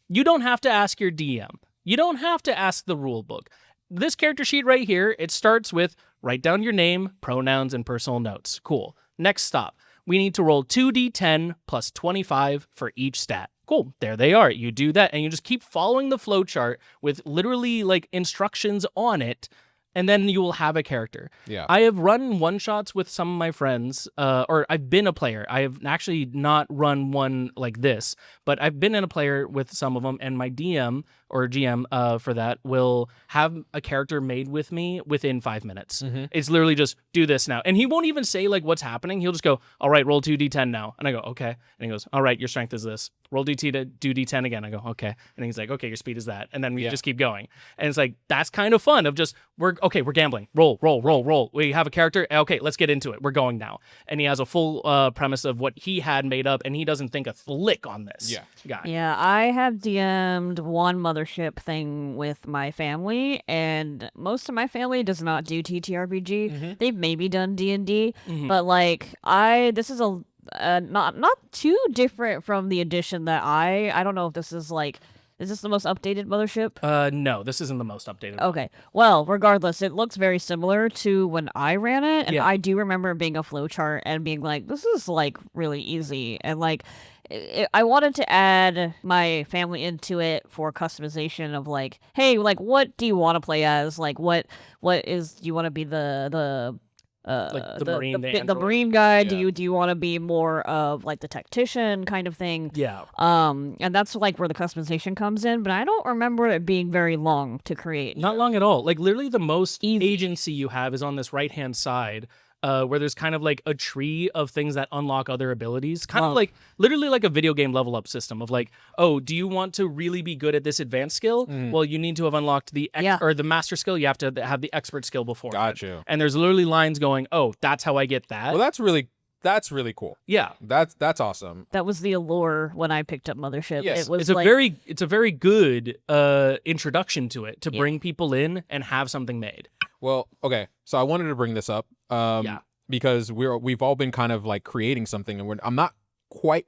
You don't have to ask your DM. You don't have to ask the rule book. This character sheet right here, it starts with write down your name, pronouns, and personal notes. Cool. Next stop. We need to roll 2d10 plus 25 for each stat. Cool. There they are. You do that, and you just keep following the flow chart with literally like instructions on it, and then you will have a character. Yeah. I have run one-shots with some of my friends, or I've been a player. I have actually not run one like this, but I've been in a player with some of them, and my DM or GM for that will have a character made with me within 5 minutes. It's literally just do this now. And he won't even say like what's happening. He'll just go, all right, roll 2d10 now. And I go, okay. And he goes, all right, your strength is this. Roll d10 again. I go, okay. And he's like, okay, your speed is that. And then we just keep going. And it's like, that's kind of fun of just, we're gambling. Roll. We have a character. Okay, let's get into it. We're going now. And he has a full premise of what he had made up, and he doesn't think a lick on this guy. Yeah, I have DM'd one Mothership thing with my family, and most of my family does not do TTRPG. They've maybe done D&D, but like this is a not too different from the edition that I don't know if this is like, is this the most updated Mothership? No, this isn't the most updated. Okay. Well, regardless, it looks very similar to when I ran it, and I do remember being a flowchart and being like, this is like really easy, and like I wanted to add my family into it for customization of like, hey, like what do you want to play as? Like what is, do you want to be the marine guy? Do you want to be more of like the tactician kind of thing? And that's like where the customization comes in, but I don't remember it being very long to create. Not long at all. Like literally the most agency you have is on this right hand side, where there's kind of like a tree of things that unlock other abilities, kind of like literally like a video game level up system of like, oh, do you want to really be good at this advanced skill? Well, you need to have unlocked the or the master skill. You have to have the expert skill before. Gotcha. And there's literally lines going, oh, that's how I get that. Well, that's really cool. Yeah, that's awesome. That was the allure when I picked up Mothership. Yes. It's a very good introduction to it, to bring people in and have something made. Well, okay, so I wanted to bring this up because we've all been kind of like creating something, and we're not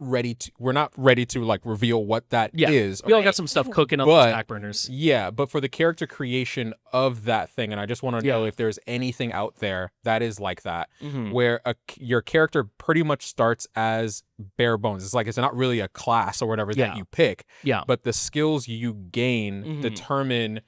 ready to like reveal what that is. We all got some stuff cooking on those back burners. Yeah, but for the character creation of that thing, and I just want to know if there's anything out there that is like that, where your character pretty much starts as bare bones. It's like it's not really a class or whatever that you pick. Yeah, but the skills you gain determine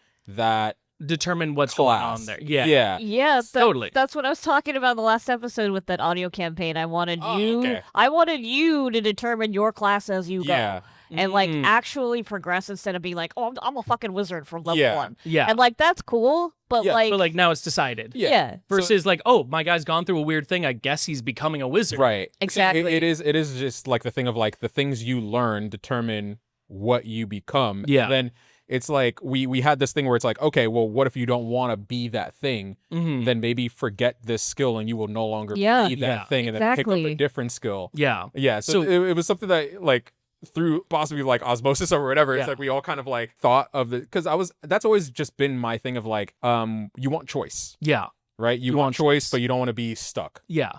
what's going on there. Yeah, totally. That's what I was talking about in the last episode with that audio campaign. I wanted you to determine your class as you go. And like actually progress instead of being like, oh, I'm a fucking wizard from level 1. Yeah. And like that's cool, but like now it's decided. Yeah. Versus like, oh, my guy's gone through a weird thing. I guess he's becoming a wizard. Right. Exactly. It is just like the thing of like the things you learn determine what you become. Yeah. Then it's like we had this thing where it's like, okay, well, what if you don't want to be that thing? Then maybe forget this skill and you will no longer be that thing, and then pick up a different skill. Yeah. So it was something that like through possibly like osmosis or whatever, it's like we all kind of like thought of the, because that's always just been my thing of like, you want choice. Yeah. Right? You want choice, but you don't want to be stuck. Yeah.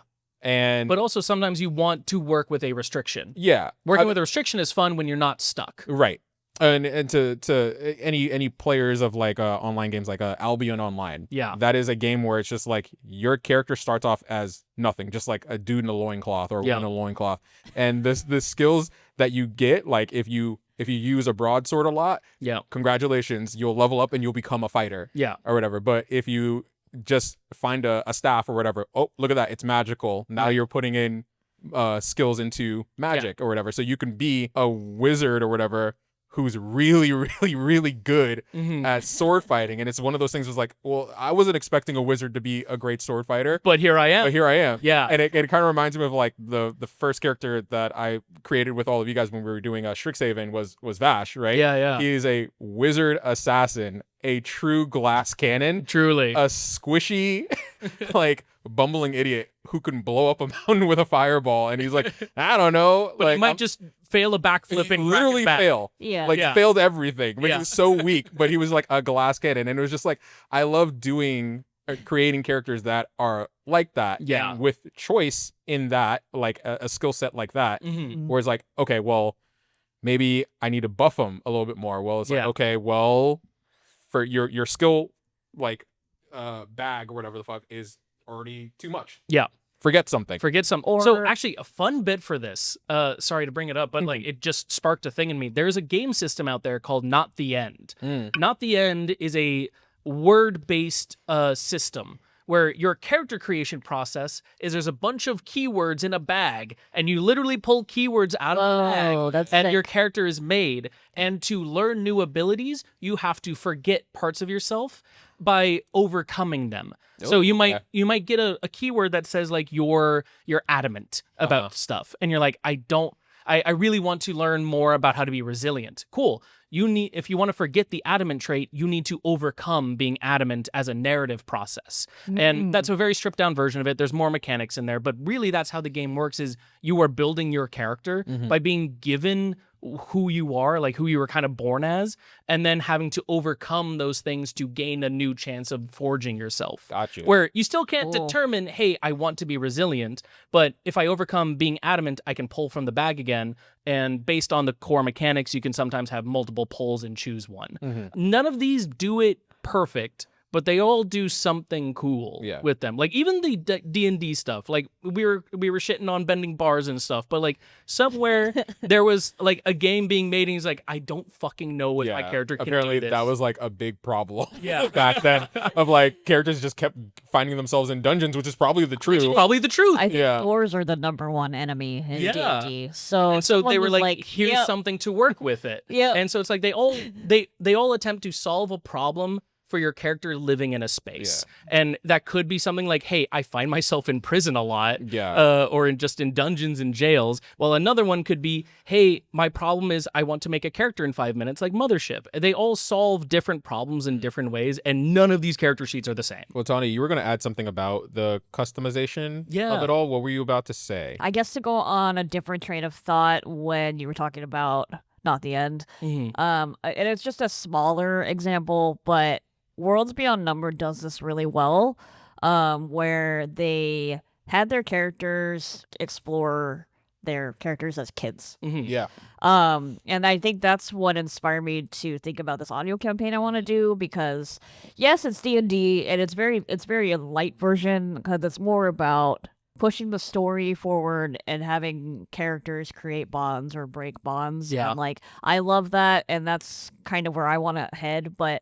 But also sometimes you want to work with a restriction. Yeah. Working with a restriction is fun when you're not stuck. Right. And to any players of like online games like Albion Online, that is a game where it's just like your character starts off as nothing, just like a dude in a loincloth or a woman in a loincloth, and the skills that you get, like if you use a broadsword a lot, congratulations, you'll level up and you'll become a fighter, or whatever. But if you just find a staff or whatever, oh, look at that, it's magical. Now you're putting in skills into magic or whatever, so you can be a wizard or whatever who's really, really, really good at sword fighting. And it's one of those things was like, well, I wasn't expecting a wizard to be a great sword fighter. But here I am. Yeah. And it kind of reminds me of like the first character that I created with all of you guys when we were doing Strixhaven was Vash, right? Yeah. He is a wizard assassin, a true glass cannon. Truly. A squishy, like, bumbling idiot who can blow up a mountain with a fireball. And he's like, I don't know. But like, he might just fail a backflip and literally fail. Yeah. Like failed everything. He was so weak, but he was like a glass cannon. And it was just like, I love creating characters that are like that. Yeah. And with choice in that, like a skill set like that, where it's like, okay, well, maybe I need to buff them a little bit more. Well, it's like, okay, well, for your skill, like bag or whatever the fuck is already too much. Yeah. Forget something. So actually a fun bit for this, sorry to bring it up, but like it just sparked a thing in me. There's a game system out there called Not the End. Not the End is a word-based system where your character creation process is there's a bunch of keywords in a bag and you literally pull keywords out of the bag and your character is made. And to learn new abilities, you have to forget parts of yourself by overcoming them. So you might get a keyword that says like you're adamant about stuff, and you're like, I really want to learn more about how to be resilient. Cool. If you want to forget the adamant trait, you need to overcome being adamant as a narrative process. And that's a very stripped down version of it. There's more mechanics in there, but really that's how the game works is you are building your character by being given who you are, like who you were kind of born as, and then having to overcome those things to gain a new chance of forging yourself. Gotcha. Where you still can't determine, hey, I want to be resilient, but if I overcome being adamant, I can pull from the bag again. And based on the core mechanics, you can sometimes have multiple pulls and choose one. None of these do it perfect, but they all do something cool with them. Like even the D&D stuff, like we were shitting on bending bars and stuff, but like somewhere there was like a game being made and he's like, I don't fucking know what my character can apparently do this. That was like a big problem back then of like characters just kept finding themselves in dungeons, which is probably the truth. I think doors are the #1 enemy in D&D. So they were like here's something to work with it. And so it's like they all attempt to solve a problem for your character living in a space. And that could be something like, hey, I find myself in prison a lot, or just in dungeons and jails. Well, another one could be, hey, my problem is I want to make a character in 5 minutes, like Mothership. They all solve different problems in different ways, and none of these character sheets are the same. Well, Tawny, you were going to add something about the customization of it all. What were you about to say? I guess to go on a different train of thought when you were talking about Not the End. And it's just a smaller example, but Worlds Beyond Number does this really well, where they had their characters explore their characters as kids. And I think that's what inspired me to think about this audio campaign I want to do, because yes, it's D&D and it's very a light version because it's more about pushing the story forward and having characters create bonds or break bonds. And like, I love that, and that's kind of where I want to head. But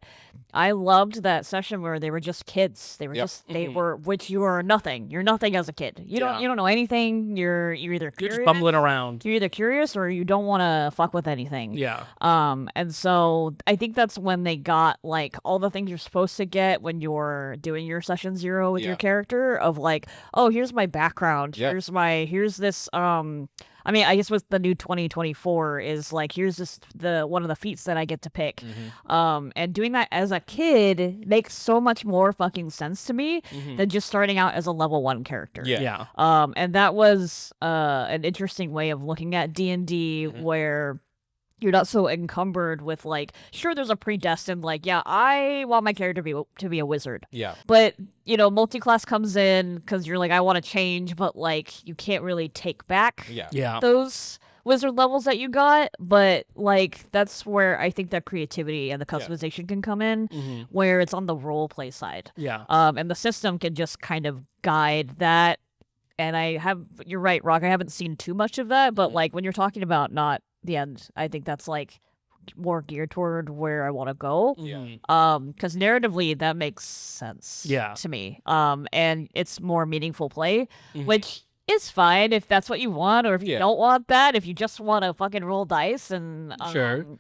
I loved that session where they were just kids. They were which you are nothing. You're nothing as a kid. You don't know anything. You're either curious, you're just bumbling around. You're either curious or you don't want to fuck with anything. And so I think that's when they got like all the things you're supposed to get when you're doing your session 0 with your character, of like, oh, here's my background. Here's this I mean, I guess with the new 2024 is like, here's just one of the feats that I get to pick. And doing that as a kid makes so much more fucking sense to me than just starting out as a level 1 character. And that was an interesting way of looking at D&D where you're not so encumbered with like, sure, there's a predestined like, I want my character to be a wizard. But you know, multi-class comes in because you're like, I want to change, but like you can't really take back those wizard levels that you got, but like that's where I think that creativity and the customization can come in, where it's on the role play side. Yeah. And the system can just kind of guide that. And you're right, Rock, I haven't seen too much of that, but like when you're talking about not the end, I think that's like more geared toward where I want to go. Because narratively that makes sense to me. And it's more meaningful play, which is fine if that's what you want, or if you don't want that, if you just want to fucking roll dice and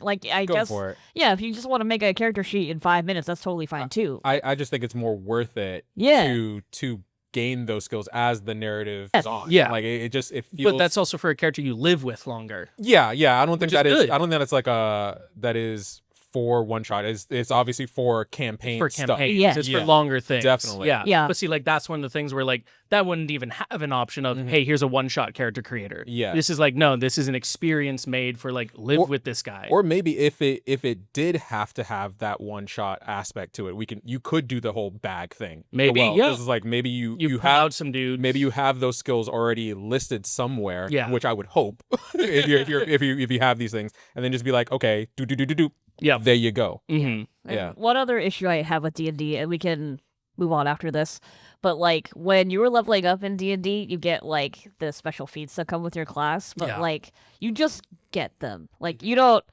like I Go guess for it. if you just want to make a character sheet in 5 minutes, that's totally fine too. I just think it's more worth it to gain those skills as the narrative is on. Like it feels. But that's also for a character you live with longer. Yeah. I don't think that is. Good. I don't think that's like that is for one shot. It's obviously for campaign stuff. It's for longer things. Definitely. Yeah. But see, like that's one of the things where like that wouldn't even have an option of hey, here's a one-shot character creator. Yeah. This is like no, this is an experience made for like live with this guy. Or maybe if it did have to have that one-shot aspect to it, you could do the whole bag thing. Maybe This is like maybe you pull have out some dudes. Maybe you have those skills already listed somewhere. Yeah. Which I would hope if you have these things, and then just be like, okay, do. Yeah. There you go. Yeah. One other issue I have with D&D, and we can move on after this, but like when you were leveling up in D&D, you get like the special feats that come with your class, but like you just get them. Like you don't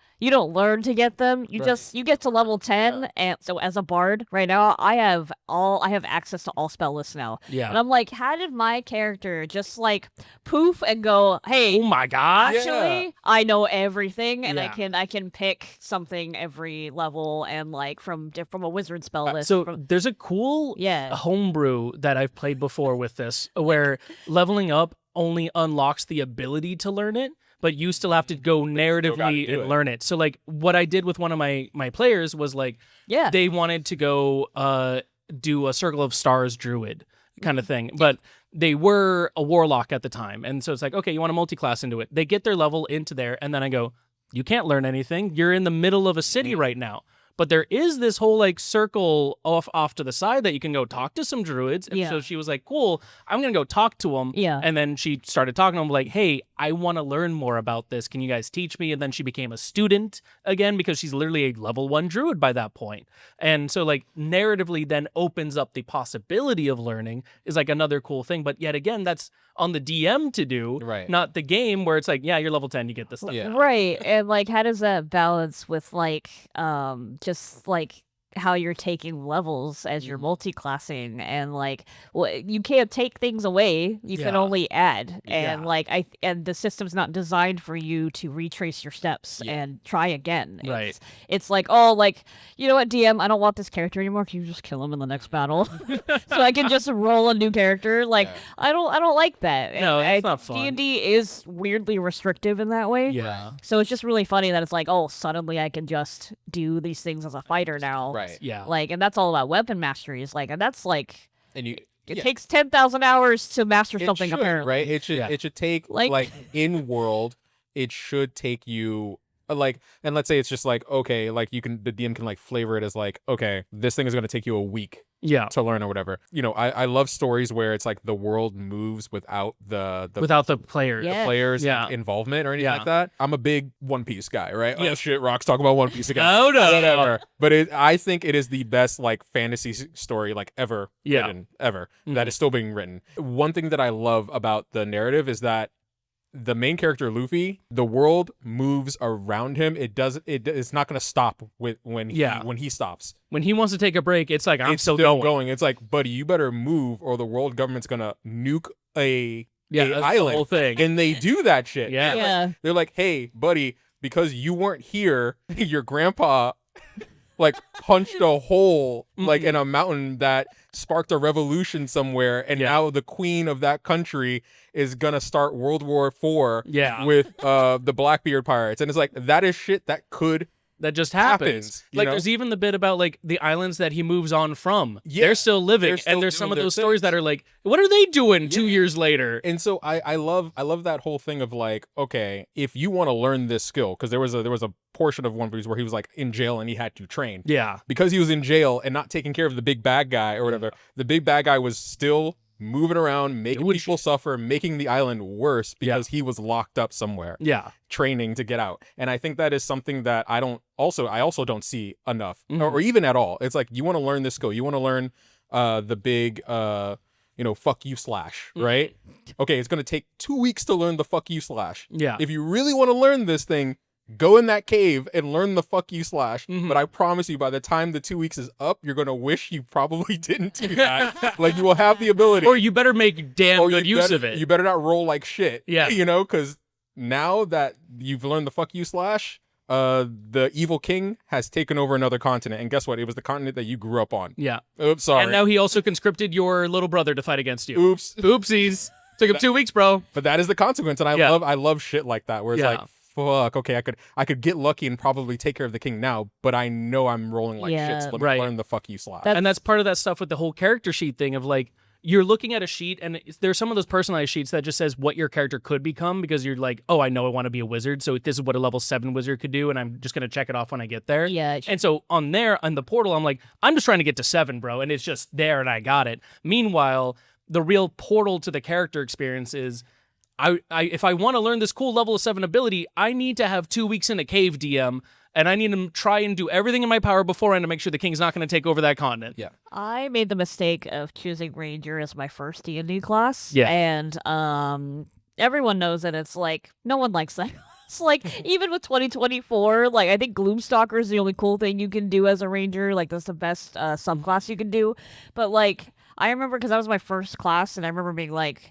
learn to get them. You get to level 10, and so as a bard right now, I have access to all spell lists now. Yeah. And I'm like, how did my character just like poof and go, hey, oh my gosh, actually I know everything, and I can pick something every level, and like from a wizard spell list. There's a cool homebrew that I've played before with this, where leveling up only unlocks the ability to learn it, but you still have to go narratively and learn it. So like what I did with one of my players was like, they wanted to go do a Circle of Stars druid kind of thing, but they were a warlock at the time. And so it's like, okay, you want to multi-class into it. They get their level into there, and then I go, you can't learn anything. You're in the middle of a city right now. But there is this whole like circle off to the side that you can go talk to some druids. And so she was like, cool, I'm going to go talk to them. Yeah. And then she started talking to them like, hey, I want to learn more about this. Can you guys teach me? And then she became a student again, because she's literally a level 1 druid by that point. And so like narratively then opens up the possibility of learning is like another cool thing. But yet again, that's on the DM to do, not the game, where it's like, yeah, you're level 10, you get this stuff. Right. And like, how does that balance with like, just like how you're taking levels as you're multi-classing, and like, well, you can't take things away, you can only add, and like and the system's not designed for you to retrace your steps and try again. It's like, oh, like, you know what, DM, I don't want this character anymore, can you just kill him in the next battle so I can just roll a new character? Like I don't like that. No, it's not fun. D&D is weirdly restrictive in that way. So it's just really funny that it's like, oh, suddenly I can just do these things as a fighter now. Yeah. Like, and that's all about weapon mastery. Is like, and that's like, and it takes 10,000 hours to master something. Apparently, right? It should take like in world. It should take you like, and let's say it's just like, okay, like the DM can like flavor it as like, okay, this thing is going to take you a week to learn or whatever. You know, I love stories where it's like the world moves without the players involvement or anything like that. I'm a big One Piece guy, right? Oh shit, Rock's talking about One Piece again. No, whatever. But I think it is the best like fantasy story like ever written, ever, that is still being written. One thing that I love about the narrative is that the main character Luffy, the world moves around him. It's not going to stop when he stops. When he wants to take a break, it's like it's still going. It's like, buddy, you better move, or the world government's going to nuke a island. The whole thing. And they do that shit. Yeah. They're like, hey, buddy, because you weren't here, your grandpa like punched a hole like in a mountain that sparked a revolution somewhere, and now the queen of that country is gonna start World War IV with the Blackbeard pirates. And it's like, that is shit that just happens. Like, there's even the bit about like the islands that he moves on from. They're still living, and there's some of those stories that are like, what are they doing 2 years later? And so I love that whole thing of like, okay, if you want to learn this skill, because there was a portion of One Piece where he was like in jail and he had to train. Because he was in jail and not taking care of the big bad guy or whatever. The big bad guy was still moving around, making people suffer, making the island worse because he was locked up somewhere. Yeah. Training to get out. And I think that is something that I also don't see enough or even at all. It's like, you want to learn this skill. You want to learn the big fuck you slash, right? Okay, it's going to take 2 weeks to learn the fuck you slash. Yeah. If you really want to learn this thing, go in that cave and learn the fuck you slash. But I promise you, by the time the 2 weeks is up, you're going to wish you probably didn't do that. Like, you will have the ability. Or you better make damn good use of it. You better not roll like shit. Yeah. Because now that you've learned the fuck you slash, the evil king has taken over another continent. And guess what? It was the continent that you grew up on. Yeah. Oops, sorry. And now he also conscripted your little brother to fight against you. Oops. Oopsies. Took him 2 weeks, bro. But that is the consequence. And I love shit like that, where it's like, fuck, okay, I could get lucky and probably take care of the king now, but I know I'm rolling like shit, so let me learn the fuck you slash. And that's part of that stuff with the whole character sheet thing of like, you're looking at a sheet and there's some of those personalized sheets that just says what your character could become, because you're like, oh, I know I want to be a wizard, so this is what a level 7 wizard could do, and I'm just going to check it off when I get there. Yeah. And so on the portal, I'm like, I'm just trying to get to 7, bro, and it's just there and I got it. Meanwhile, the real portal to the character experience is, if I want to learn this cool level of 7 ability, I need to have 2 weeks in a cave, DM, and I need to try and do everything in my power beforehand to make sure the king's not going to take over that continent. Yeah. I made the mistake of choosing Ranger as my first D&D class. Yeah. And everyone knows that it's like, no one likes that. It's like, even with 2024, like, I think Gloomstalker is the only cool thing you can do as a Ranger. Like, that's the best subclass you can do. But, like, I remember, because that was my first class, and I remember being like,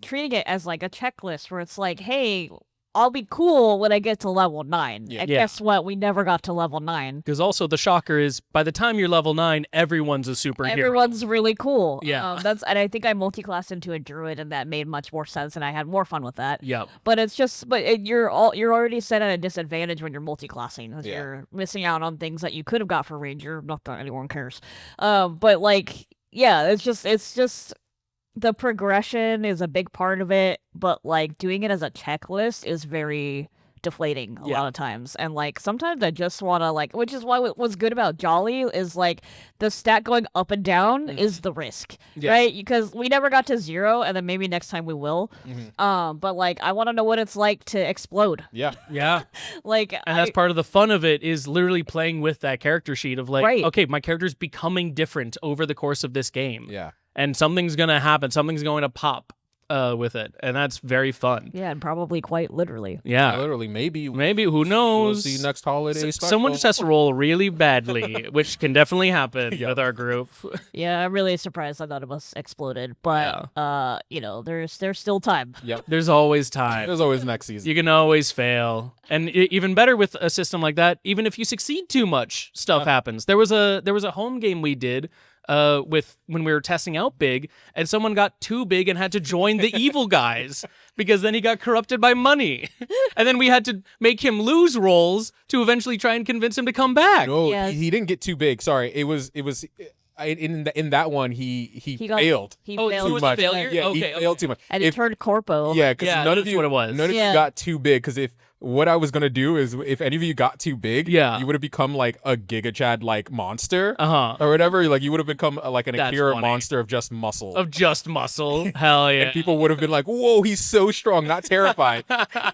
treating it as like a checklist where it's like, hey, I'll be cool when I get to level 9. Yeah. And guess what? We never got to level 9. Because also the shocker is, by the time you're level 9, everyone's a superhero. Everyone's really cool. Yeah. And I think I multi-classed into a druid, and that made much more sense, and I had more fun with that. Yep. But it's just, you're already set at a disadvantage when you're multi-classing, because you're missing out on things that you could have got for Ranger. Not that anyone cares. But like, yeah, it's just. The progression is a big part of it, but like doing it as a checklist is very deflating a lot of times. And like sometimes I just want to like, which is why what's good about Jolly is like the stat going up and down is the risk, right? Because we never got to 0, and then maybe next time we will. But like I want to know what it's like to explode. Yeah. Like, and that's part of the fun of it, is literally playing with that character sheet of like, okay, my character's becoming different over the course of this game. Yeah. And something's going to happen. Something's going to pop with it. And that's very fun. Yeah, and probably quite literally. Yeah. Literally, maybe, who knows? We'll see next holiday special. Someone just has to roll really badly, which can definitely happen with our group. Yeah, I'm really surprised that none of us exploded. But, there's still time. Yep. There's always time. There's always next season. You can always fail. And even better with a system like that, even if you succeed too much, stuff happens. There was a home game we did with when we were testing out Big, and someone got too big and had to join the evil guys because then he got corrupted by money. And then we had to make him lose rolls to eventually try and convince him to come back. No, he didn't get too big. Sorry. It was in that one he failed. He failed too much. much. Failure? Yeah, he failed too much. And he turned corpo. Yeah, because none of you what it was. None of you got too big, because what I was gonna do is, if any of you got too big, you would have become like a Giga Chad like monster, or whatever. Like you would have become like an Akira monster of just muscle. Hell yeah! And people would have been like, "Whoa, he's so strong, not terrified,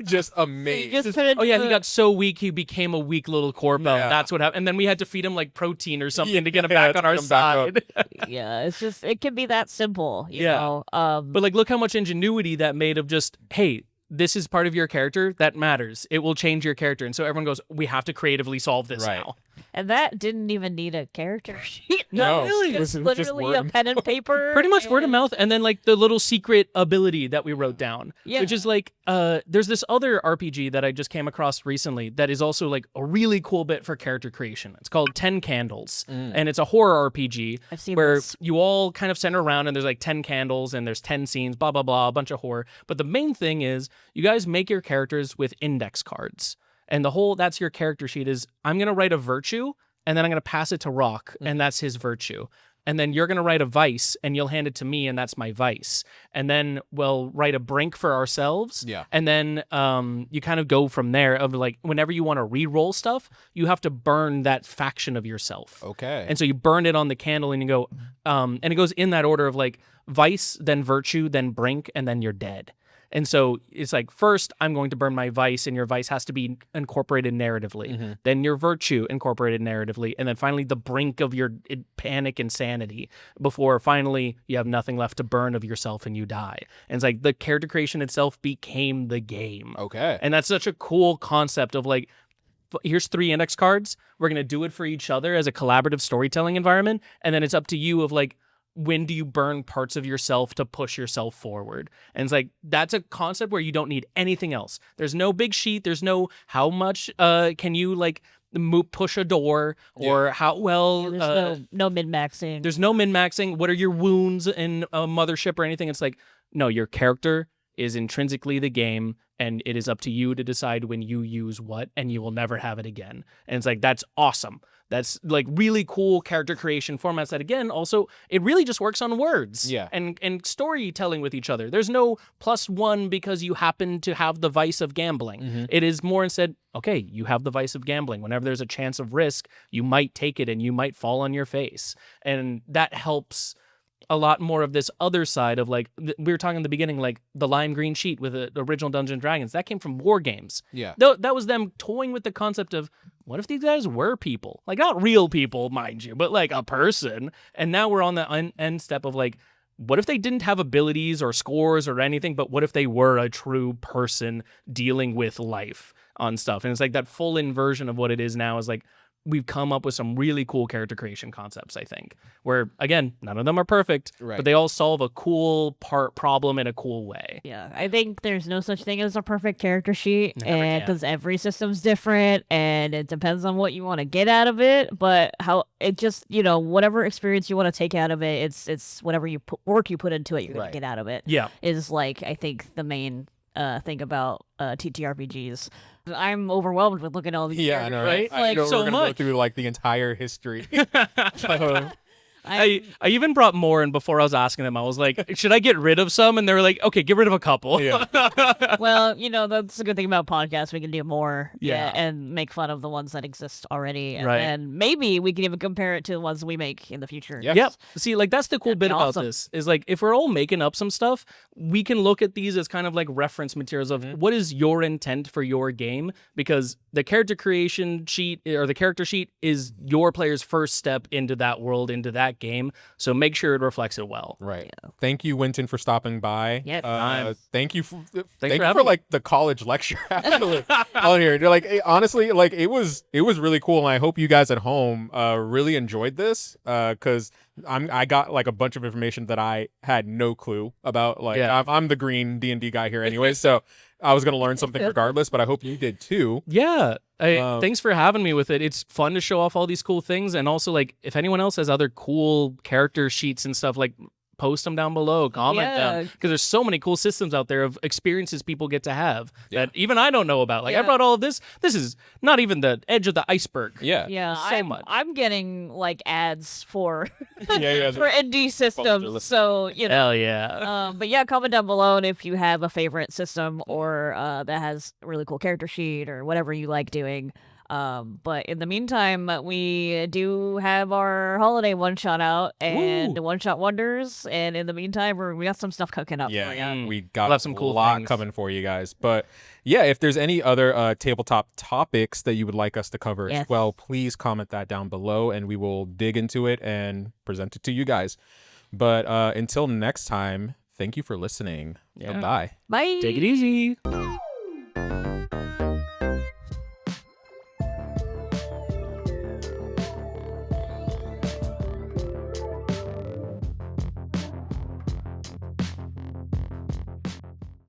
just amazed." He got so weak he became a weak little corpo. Yeah. That's what happened. And then we had to feed him like protein or something to get him back on our side. Yeah, it's just it can be that simple. You know? But like, look how much ingenuity that made of just, hey, this is part of your character that matters. It will change your character. And so everyone goes, we have to creatively solve this now. And that didn't even need a character sheet. No, really. It's literally a pen and paper. Pretty much word of mouth. And then like the little secret ability that we wrote down, which is like, there's this other RPG that I just came across recently that is also like a really cool bit for character creation. It's called 10 Candles. And it's a horror RPG where you all kind of center around and there's like 10 candles and there's 10 scenes, blah, blah, blah, a bunch of horror. But the main thing is you guys make your characters with index cards. And that's your character sheet is, I'm going to write a virtue, and then I'm going to pass it to Rock, and that's his virtue. And then you're going to write a vice, and you'll hand it to me, and that's my vice. And then we'll write a brink for ourselves. Yeah. And then you kind of go from there of like, whenever you want to re-roll stuff, you have to burn that faction of yourself. Okay. And so you burn it on the candle, and you go, and it goes in that order of like, vice, then virtue, then brink, and then you're dead. And so it's like, first, I'm going to burn my vice, and your vice has to be incorporated narratively. Then your virtue incorporated narratively. And then finally, the brink of your panic insanity before finally you have nothing left to burn of yourself and you die. And it's like the character creation itself became the game. Okay. And that's such a cool concept of like, here's 3 index cards. We're going to do it for each other as a collaborative storytelling environment. And then it's up to you of like, when do you burn parts of yourself to push yourself forward? And it's like, that's a concept where you don't need anything else. There's no big sheet. There's no how much can you like push a door or how well. There's no min-maxing. There's no min-maxing. What are your wounds in a Mothership or anything? It's like, no, your character is intrinsically the game, and it is up to you to decide when you use what, and you will never have it again. And it's like, that's awesome. That's like really cool character creation formats that, again, also, it really just works on words and storytelling with each other. There's no +1 because you happen to have the vice of gambling. It is more instead, okay, you have the vice of gambling. Whenever there's a chance of risk, you might take it and you might fall on your face. And that helps a lot more of this other side of like, we were talking in the beginning, like the lime green sheet with the original Dungeons and Dragons, that came from war games. Yeah. That was them toying with the concept of, what if these guys were people? Like, not real people, mind you, but like a person. And now we're on the end step of like, what if they didn't have abilities or scores or anything, but what if they were a true person dealing with life on stuff? And it's like that full inversion of what it is now is like, we've come up with some really cool character creation concepts, I think, where, again, none of them are perfect, but they all solve a cool problem in a cool way. Yeah, I think there's no such thing as a perfect character sheet, and because every system's different, and it depends on what you want to get out of it, but how it just, whatever experience you want to take out of it, it's whatever work you put into it, you're going to get out of it. Yeah. Is like, I think, the main thing about TTRPGs. I'm overwhelmed with looking at all these characters, I know, right? Like so we're gonna much. go through like the entire history. I even brought more in before I was asking them. I was like, should I get rid of some? And they were like, okay, get rid of a couple. Yeah. Well, that's a good thing about podcasts. We can do more Yeah. and make fun of the ones that exist already. And Right. then maybe we can even compare it to the ones we make in the future. Yes. Yep. See, like that's the cool That'd be bit about awesome. this is like if we're all making up some stuff, we can look at these as kind of like reference materials of what is your intent for your game, because the character creation sheet or the character sheet is your player's first step into that world, into that game. So make sure it reflects it well. Right. Yeah. Thank you, Winton, for stopping by. Yes. Thank you for having me. like the college lecture actually on here. They're like, honestly, like it was really cool, and I hope you guys at home really enjoyed this because I got like a bunch of information that I had no clue about. Like I'm the green D&D guy here anyway, so I was gonna learn something regardless. But I hope you did too. Yeah. Thanks for having me with it. It's fun to show off all these cool things. And also, like, if anyone else has other cool character sheets and stuff, like, post them down below, comment them. Because there's so many cool systems out there of experiences people get to have that even I don't know about. Like, I brought all of this. This is not even the edge of the iceberg. Yeah. So much. I'm getting, like, ads for for the ND systems. So, Hell yeah. But yeah, comment down below if you have a favorite system or that has a really cool character sheet or whatever you like doing. But in the meantime, we do have our holiday one-shot out and one-shot wonders. And in the meantime, we got some stuff cooking up for you. We got We'll have some cool a lot things coming for you guys. But yeah, if there's any other tabletop topics that you would like us to cover as well, please comment that down below and we will dig into it and present it to you guys. But until next time, thank you for listening. Bye. Bye. Take it easy.